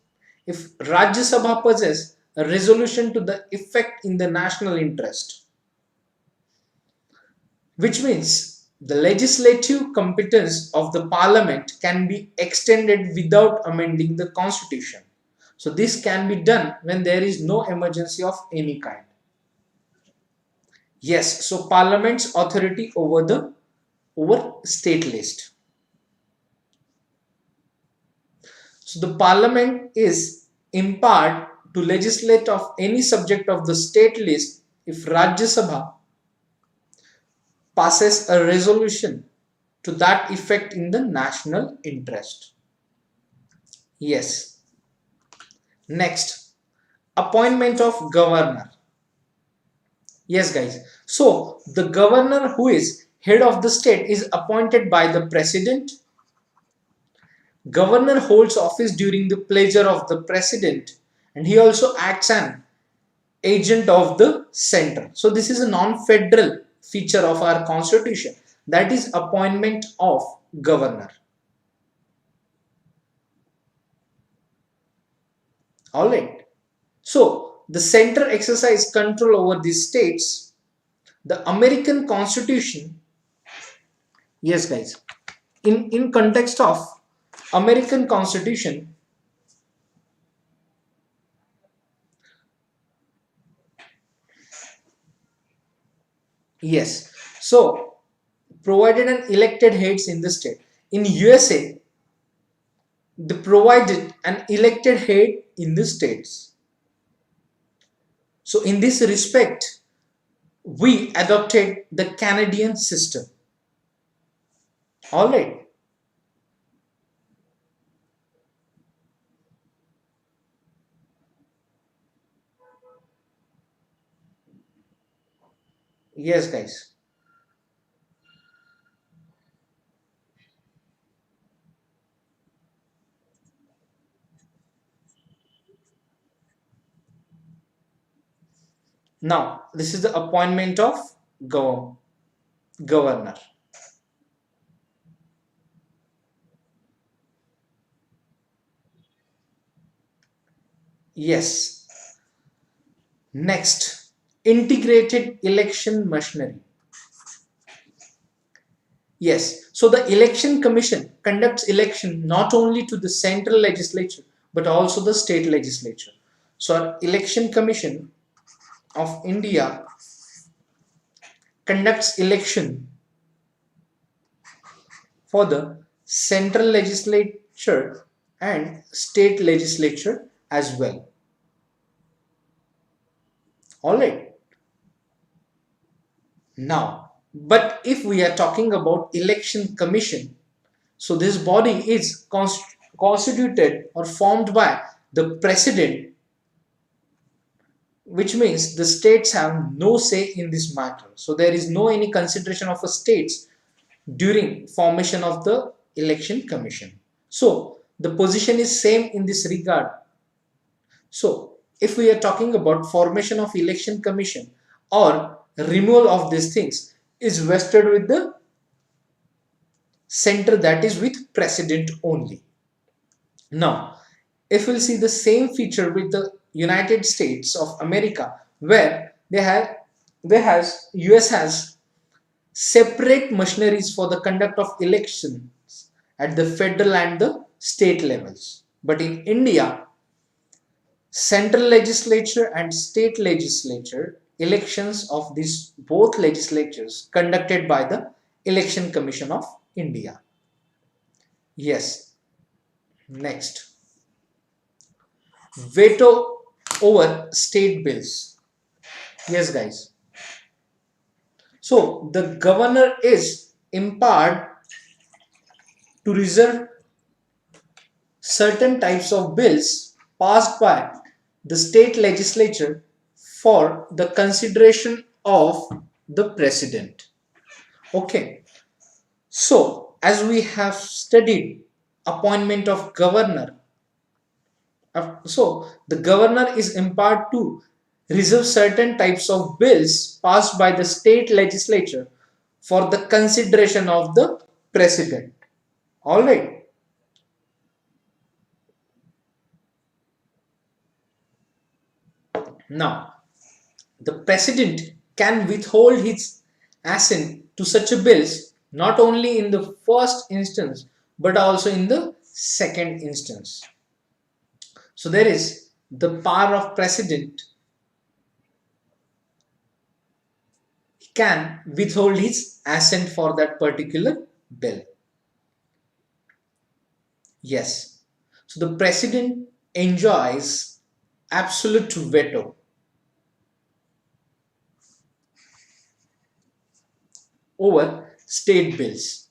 if Rajya Sabha possesses a resolution to the effect in the national interest, which means the legislative competence of the parliament can be extended without amending the constitution. So this can be done when there is no emergency of any kind. Yes, so parliament's authority over state list. So the parliament is empowered to legislate of any subject of the state list if Rajya Sabha passes a resolution to that effect in the national interest. Yes. Next, appointment of governor. Yes, guys. So the governor, who is head of the state, is appointed by the president. Governor holds office during the pleasure of the president, and he also acts an agent of the center. So this is a non-federal feature of our constitution, that is appointment of governor. Alright. So the center exercise control over these states. The American Constitution, yes guys, in context of American Constitution, yes, so provided an elected heads in the state. In USA, they provided an elected head in the states. So in this respect, we adopted the Canadian system. Alright. Yes, guys. Now, this is the appointment of governor. Yes. Next, integrated election machinery. Yes, so the election commission conducts election not only to the central legislature but also the state legislature. So our election commission of India conducts election for the central legislature and state legislature as well. All right. Now, but if we are talking about election commission, so this body is constituted or formed by the president, which means the states have no say in this matter. So there is no any consideration of a states during formation of the election commission. So the position is same in this regard. So if we are talking about formation of election commission or removal of these things is vested with the center, that is with president only. Now if we'll see the same feature with the United States of America, where US has separate machineries for the conduct of elections at the federal and the state levels. But in India, central legislature and state legislature elections of these both legislatures conducted by the Election Commission of India. Yes. Next, veto over state bills. Yes, guys. So the governor is empowered to reserve certain types of bills passed by the state legislature for the consideration of the president. Okay. So as we have studied appointment of governor, so the governor is empowered to reserve certain types of bills passed by the state legislature for the consideration of the president. All right. Now, the president can withhold his assent to such a bills not only in the first instance but also in the second instance. So there is the power of president can withhold his assent for that particular bill. Yes. So the president enjoys absolute veto over state bills.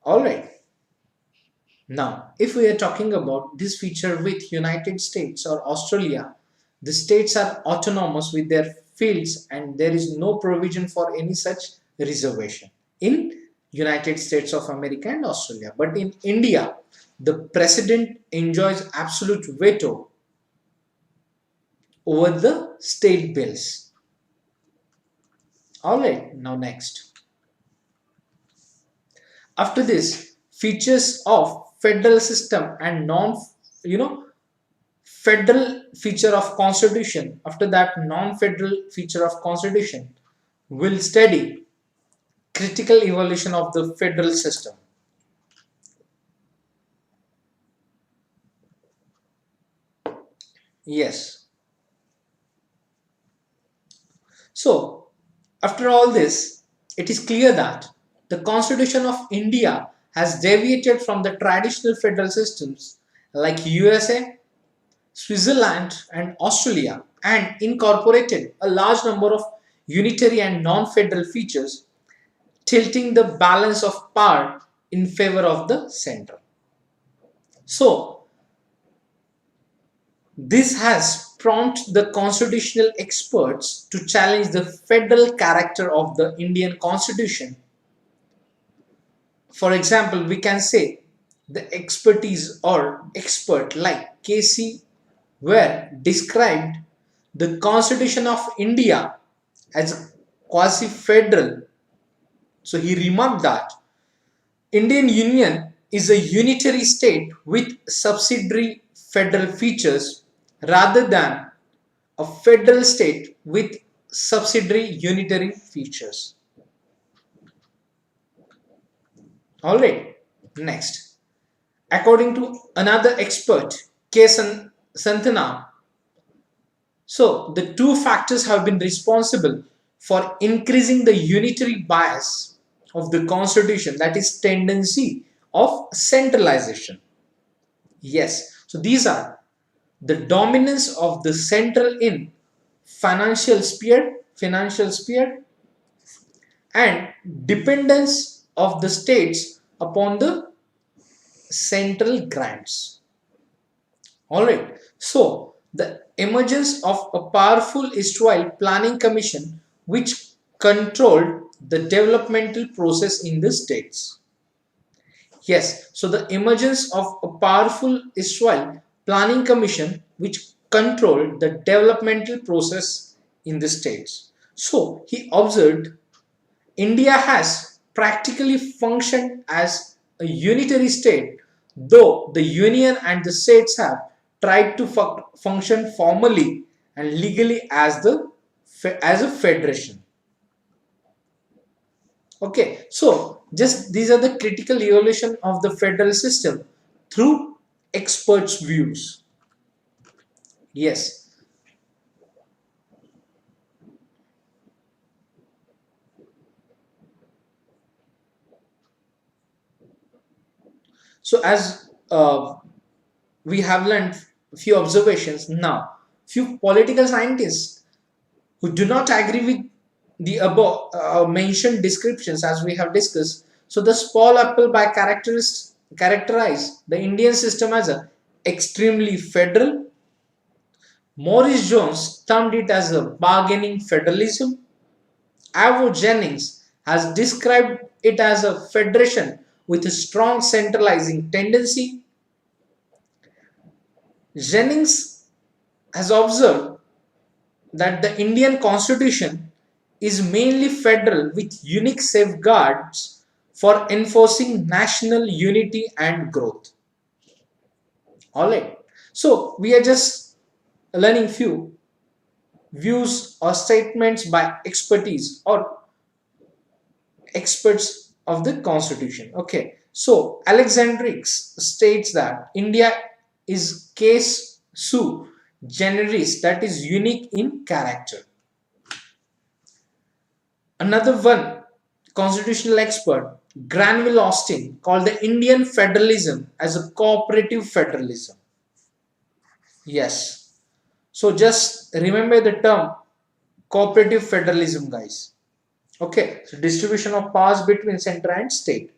All right. Now, if we are talking about this feature with United States or Australia, the states are autonomous with their fields and there is no provision for any such reservation in United States of America and Australia. But in India, the president enjoys absolute veto over the state bills. All right, now next. After this, features of federal system and federal feature of constitution. After that, non-federal feature of constitution will study critical evolution of the federal system. Yes. So after all this, it is clear that the Constitution of India has deviated from the traditional federal systems like USA, Switzerland and Australia and incorporated a large number of unitary and non-federal features, tilting the balance of power in favor of the center. So this has prompted the constitutional experts to challenge the federal character of the Indian Constitution. For example, we can say the expertise or expert like KC were described the Constitution of India as quasi-federal. So he remarked that Indian Union is a unitary state with subsidiary federal features rather than a federal state with subsidiary unitary features. Alright, next. According to another expert, K. Santana, so the two factors have been responsible for increasing the unitary bias of the constitution, that is tendency of centralization. Yes, so these are the dominance of the central in financial sphere and dependence of the states upon the central grants. Alright, so the emergence of a powerful erstwhile planning commission which controlled the developmental process in the states. Yes, so the emergence of a powerful erstwhile planning commission which controlled the developmental process in the states. So he observed India has practically functioned as a unitary state, though the union and the states have tried to function formally and legally as a federation. Okay, so just these are the critical evolution of the federal system through experts' views. Yes. So as we have learned few observations now, few political scientists who do not agree with the above mentioned descriptions as we have discussed. So the small apple by characterize the Indian system as a extremely federal. Maurice Jones termed it as a bargaining federalism. Avo Jennings has described it as a federation with a strong centralizing tendency. Jennings has observed that the Indian constitution is mainly federal with unique safeguards for enforcing national unity and growth. Alright, so we are just learning few views or statements by expertise or experts of the constitution. Okay, so Alexandrix states that India is case sui generis, that is unique in character. Another one, constitutional expert Granville Austin called the Indian federalism as a cooperative federalism. Yes, so just remember the term cooperative federalism, guys. Okay, so distribution of powers between center and state.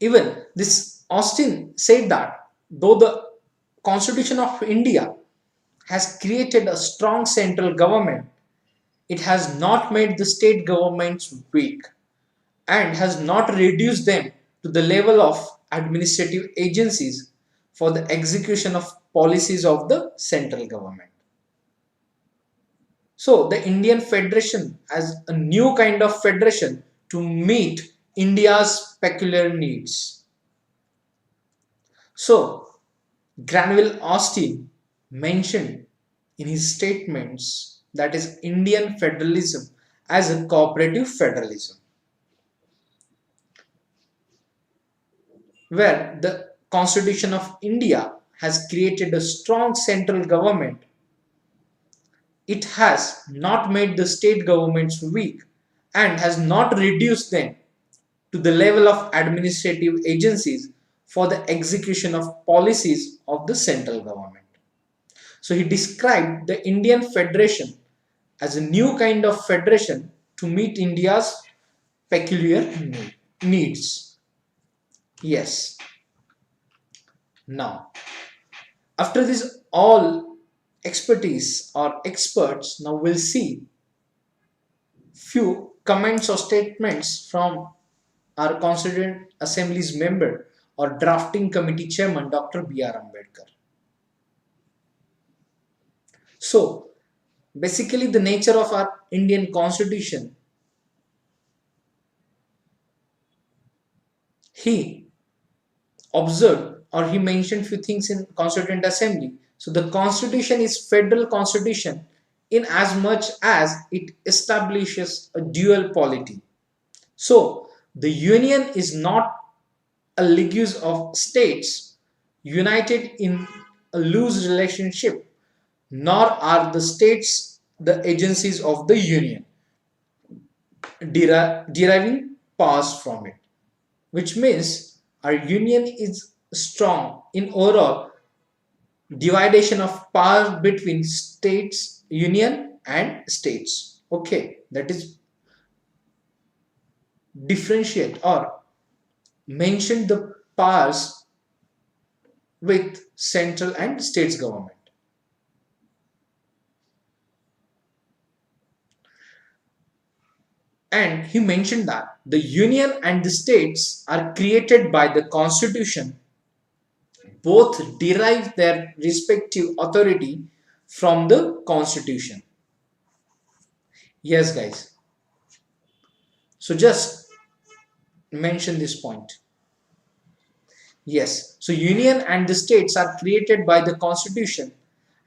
Even this Austin said that though the Constitution of India has created a strong central government, it has not made the state governments weak and has not reduced them to the level of administrative agencies for the execution of policies of the central government. So the Indian Federation as a new kind of federation to meet India's peculiar needs. So Granville Austin mentioned in his statements that is Indian federalism as a cooperative federalism, where the Constitution of India has created a strong central government. It has not made the state governments weak and has not reduced them to the level of administrative agencies for the execution of policies of the central government. So he described the Indian Federation as a new kind of federation to meet India's peculiar needs. Yes. Now, after this all expertise or experts, now we'll see few comments or statements from our Constituent Assembly's member or drafting committee chairman Dr. B.R. Ambedkar. So basically the nature of our Indian Constitution, he observed or he mentioned few things in Constituent Assembly. So the Constitution is federal constitution in as much as it establishes a dual polity. So The union is not a league of states united in a loose relationship, nor are the states the agencies of the union, deriving powers from it, which means our union is strong in overall dividation of power between states, union and states. Okay, that is differentiate or mention the powers with central and states government. And he mentioned that the union and the states are created by the constitution. Both derive their respective authority from the constitution. Yes, guys. So just mention this point. Yes. So union and the states are created by the constitution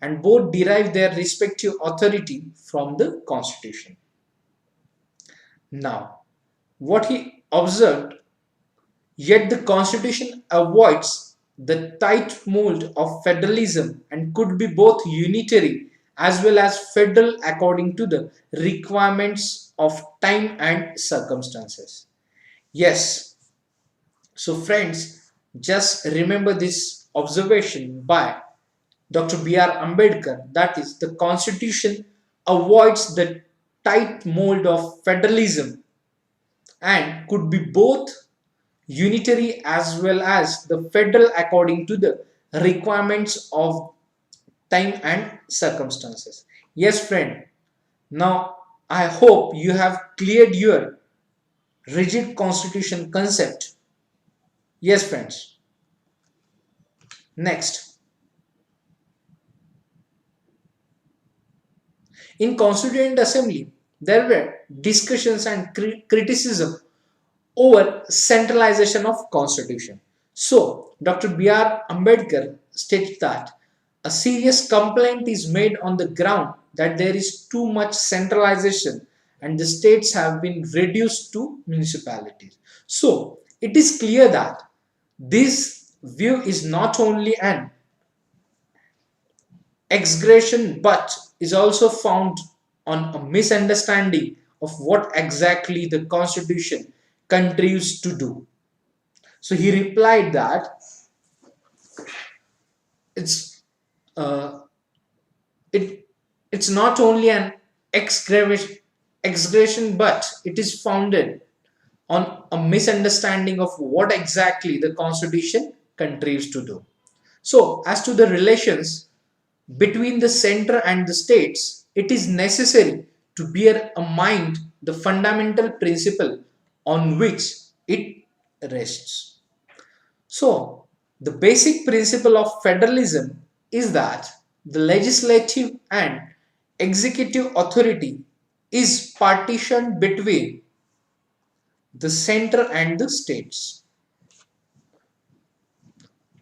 and both derive their respective authority from the constitution. Now, what he observed, yet the constitution avoids the tight mold of federalism and could be both unitary as well as federal according to the requirements of time and circumstances. Yes, so friends, just remember this observation by Dr. B.R. Ambedkar, that is, the constitution avoids the tight mold of federalism and could be both unitary as well as the federal according to the requirements of time and circumstances. Yes, friend. Now, I hope you have cleared your rigid constitution concept. Yes, friends. Next. In Constituent Assembly, there were discussions and criticism over centralization of constitution. So, Dr. B.R. Ambedkar states that a serious complaint is made on the ground that there is too much centralization and the states have been reduced to municipalities. So, it is clear that this view is not only an exaggeration but is also found on a misunderstanding of what exactly the constitution contributes to do. So he replied that it's uh, it's not only an exaggeration but it is founded on a misunderstanding of what exactly the constitution contributes to do. So as to the relations between the center and the states, it is necessary to bear in mind the fundamental principle on which it rests. So, the basic principle of federalism is that the legislative and executive authority is partitioned between the center and the states,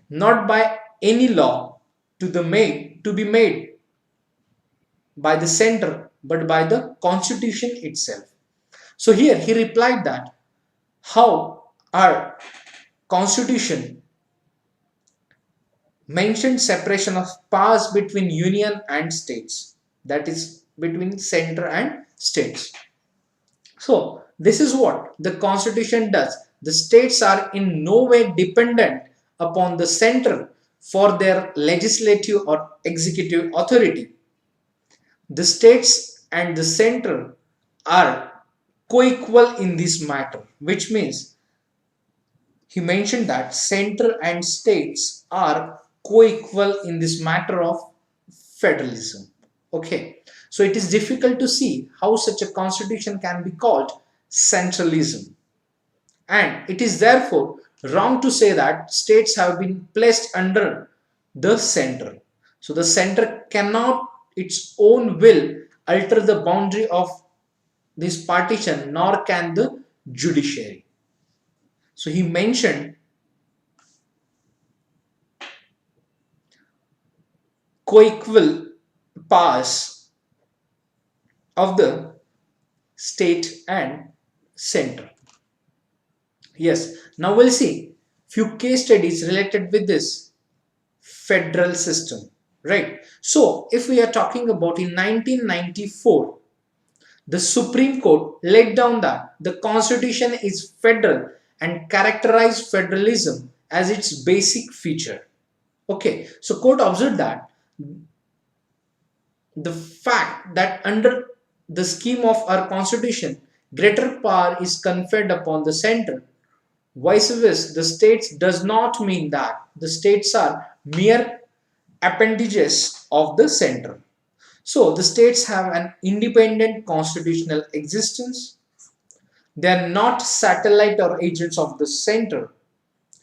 not by any law to be made by the center but by the constitution itself. So here he replied that how our constitution mentioned separation of powers between union and states, that is between center and states. So this is what the constitution does. The states are in no way dependent upon the center for their legislative or executive authority. The states and the center are co-equal in this matter, which means he mentioned that center and states are co-equal in this matter of federalism. Okay, so it is difficult to see how such a constitution can be called centralism, and it is therefore wrong to say that states have been placed under the center. So the center cannot its own will alter the boundary of this partition, nor can the judiciary. So he mentioned co-equal powers of the state and center. Yes, now we'll see few case studies related with this federal system, right? So if we are talking about in 1994, the Supreme Court laid down that the Constitution is federal and characterized federalism as its basic feature. Okay, so court observed that the fact that under the scheme of our Constitution, greater power is conferred upon the center. Vice versa, the states does not mean that the states are mere appendages of the center. So the states have an independent constitutional existence. They are not satellite or agents of the center.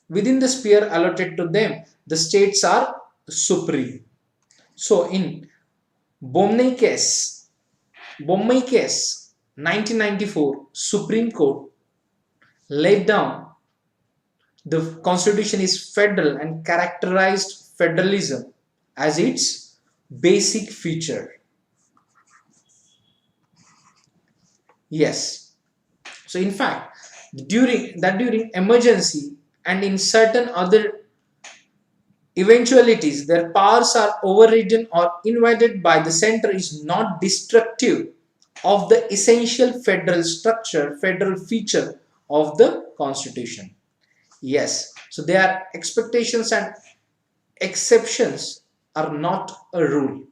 Within the sphere allotted to them, the states are supreme. So in Bommai case, Bommai case 1994, Supreme Court laid down the constitution is federal and characterized federalism as its basic feature. Yes. So in fact, during emergency and in certain other eventualities, their powers are overridden or invaded by the center is not destructive of the essential federal structure, federal feature of the constitution. Yes. So their expectations and exceptions are not a rule.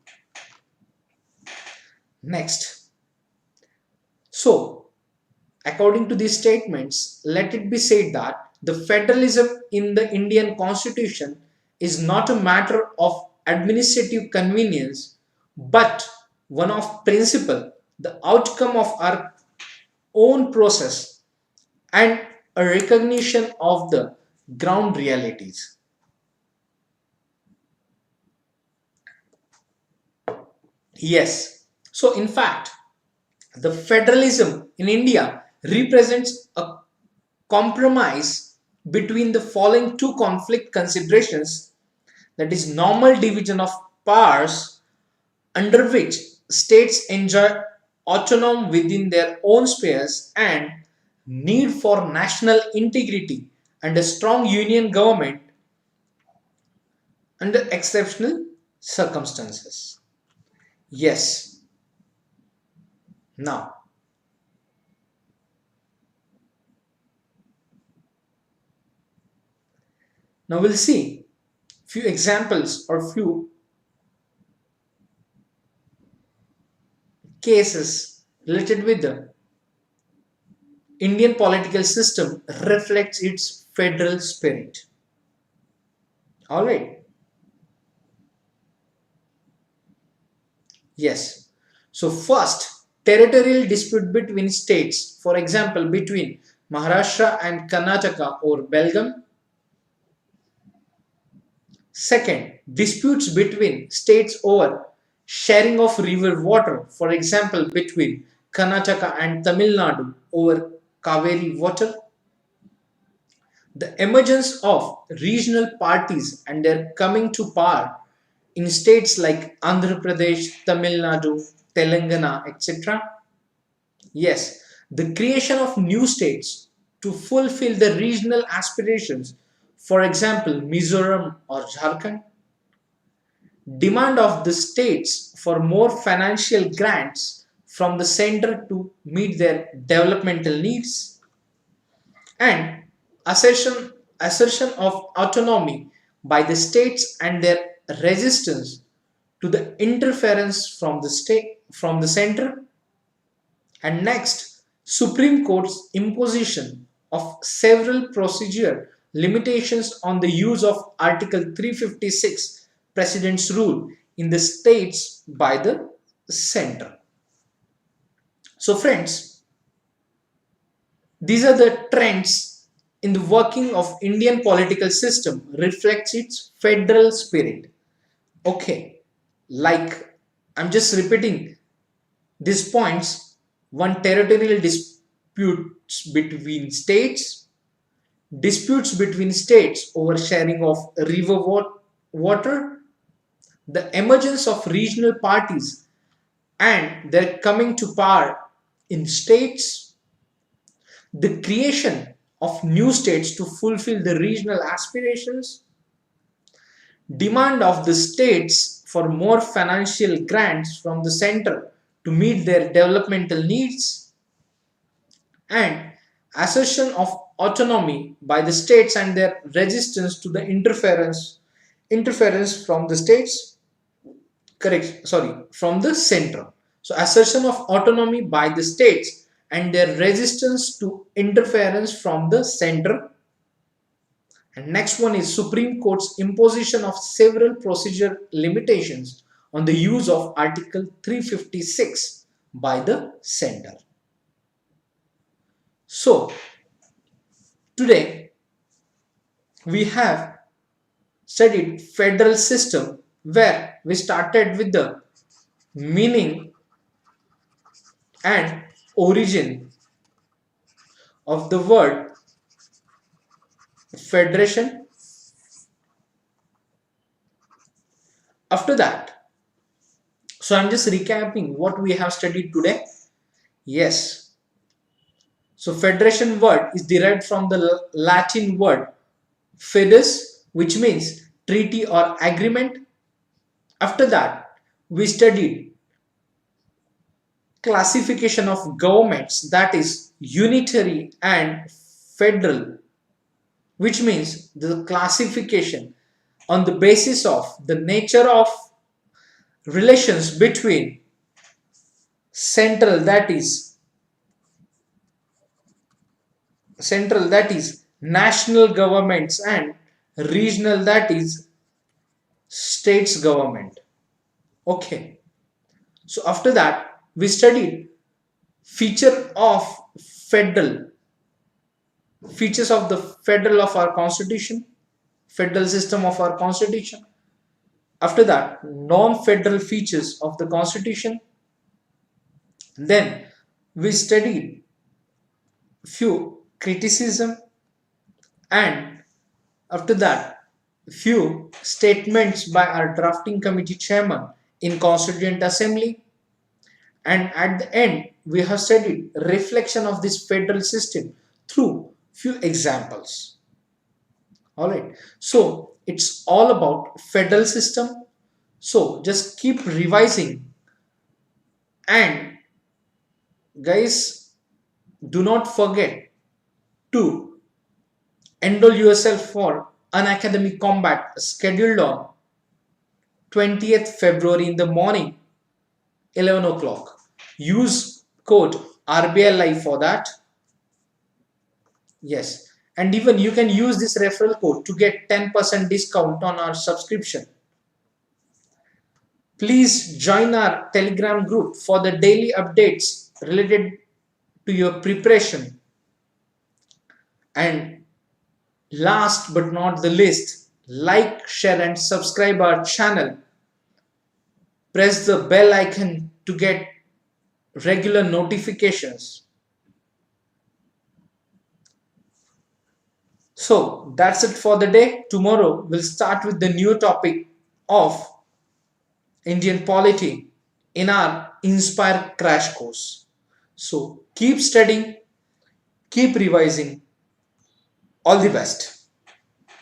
Next. So, according to these statements, let it be said that the federalism in the Indian Constitution is not a matter of administrative convenience but one of principle, the outcome of our own process and a recognition of the ground realities. Yes. So, in fact, the federalism in India represents a compromise between the following two conflict considerations, that is normal division of powers under which states enjoy autonomy within their own spheres and need for national integrity and a strong union government under exceptional circumstances. Yes. Now, we'll see few examples or few cases related with the Indian political system reflects its federal spirit. All right. Yes. So first, territorial dispute between states, for example, between Maharashtra and Karnataka or Belgaum. Second, disputes between states over sharing of river water, for example, between Karnataka and Tamil Nadu over Kaveri water. The emergence of regional parties and their coming to power in states like Andhra Pradesh, Tamil Nadu, Telangana, etc. Yes, the creation of new states to fulfill the regional aspirations, for example, Mizoram or Jharkhand. Demand of the states for more financial grants from the center to meet their developmental needs, and assertion of autonomy by the states and their resistance to the interference from the center. And next, Supreme Court's imposition of several procedure limitations on the use of Article 356 President's rule in the states by the center. So friends, these are the trends in the working of Indian political system reflects its federal spirit. Okay, like I'm just repeating these points. One, territorial disputes between states, disputes between states over sharing of river water, the emergence of regional parties and their coming to power in states, the creation of new states to fulfill the regional aspirations, demand of the states for more financial grants from the center to meet their developmental needs, and assertion of autonomy by the states and their resistance to the interference from the states, from the center. So assertion of autonomy by the states and their resistance to interference from the center. And next one is Supreme Court's imposition of several procedure limitations on the use of Article 356 by the center. So today we have studied federal system, where we started with the meaning and origin of the word federation. After that, so I'm just recapping what we have studied today. Yes, so federation word is derived from the Latin word fidus, which means treaty or agreement. After that, we studied classification of governments, that is unitary and federal, which means the classification on the basis of the nature of relations between central, that is national governments, and regional, that is states government. Okay, so after that we studied features of the federal of our constitution, federal system of our constitution. After that, non-federal features of the constitution. Then we studied few criticism, and after that few statements by our drafting committee chairman in Constituent Assembly, and at the end we have studied reflection of this federal system through few examples. All right, so it's all about federal system. So just keep revising, and guys, do not forget to enroll yourself for Unacademy Combat scheduled on 20th February in the morning, 11 o'clock. Use code RBLI for that. Yes, and even you can use this referral code to get 10% discount on our subscription. Please join our Telegram group for the daily updates related to your preparation. And last but not the least, like, share and subscribe our channel. Press the bell icon to get regular notifications. So that's it for the day. Tomorrow we'll start with the new topic of Indian polity in our Inspire crash course. So keep studying, keep revising. All the best.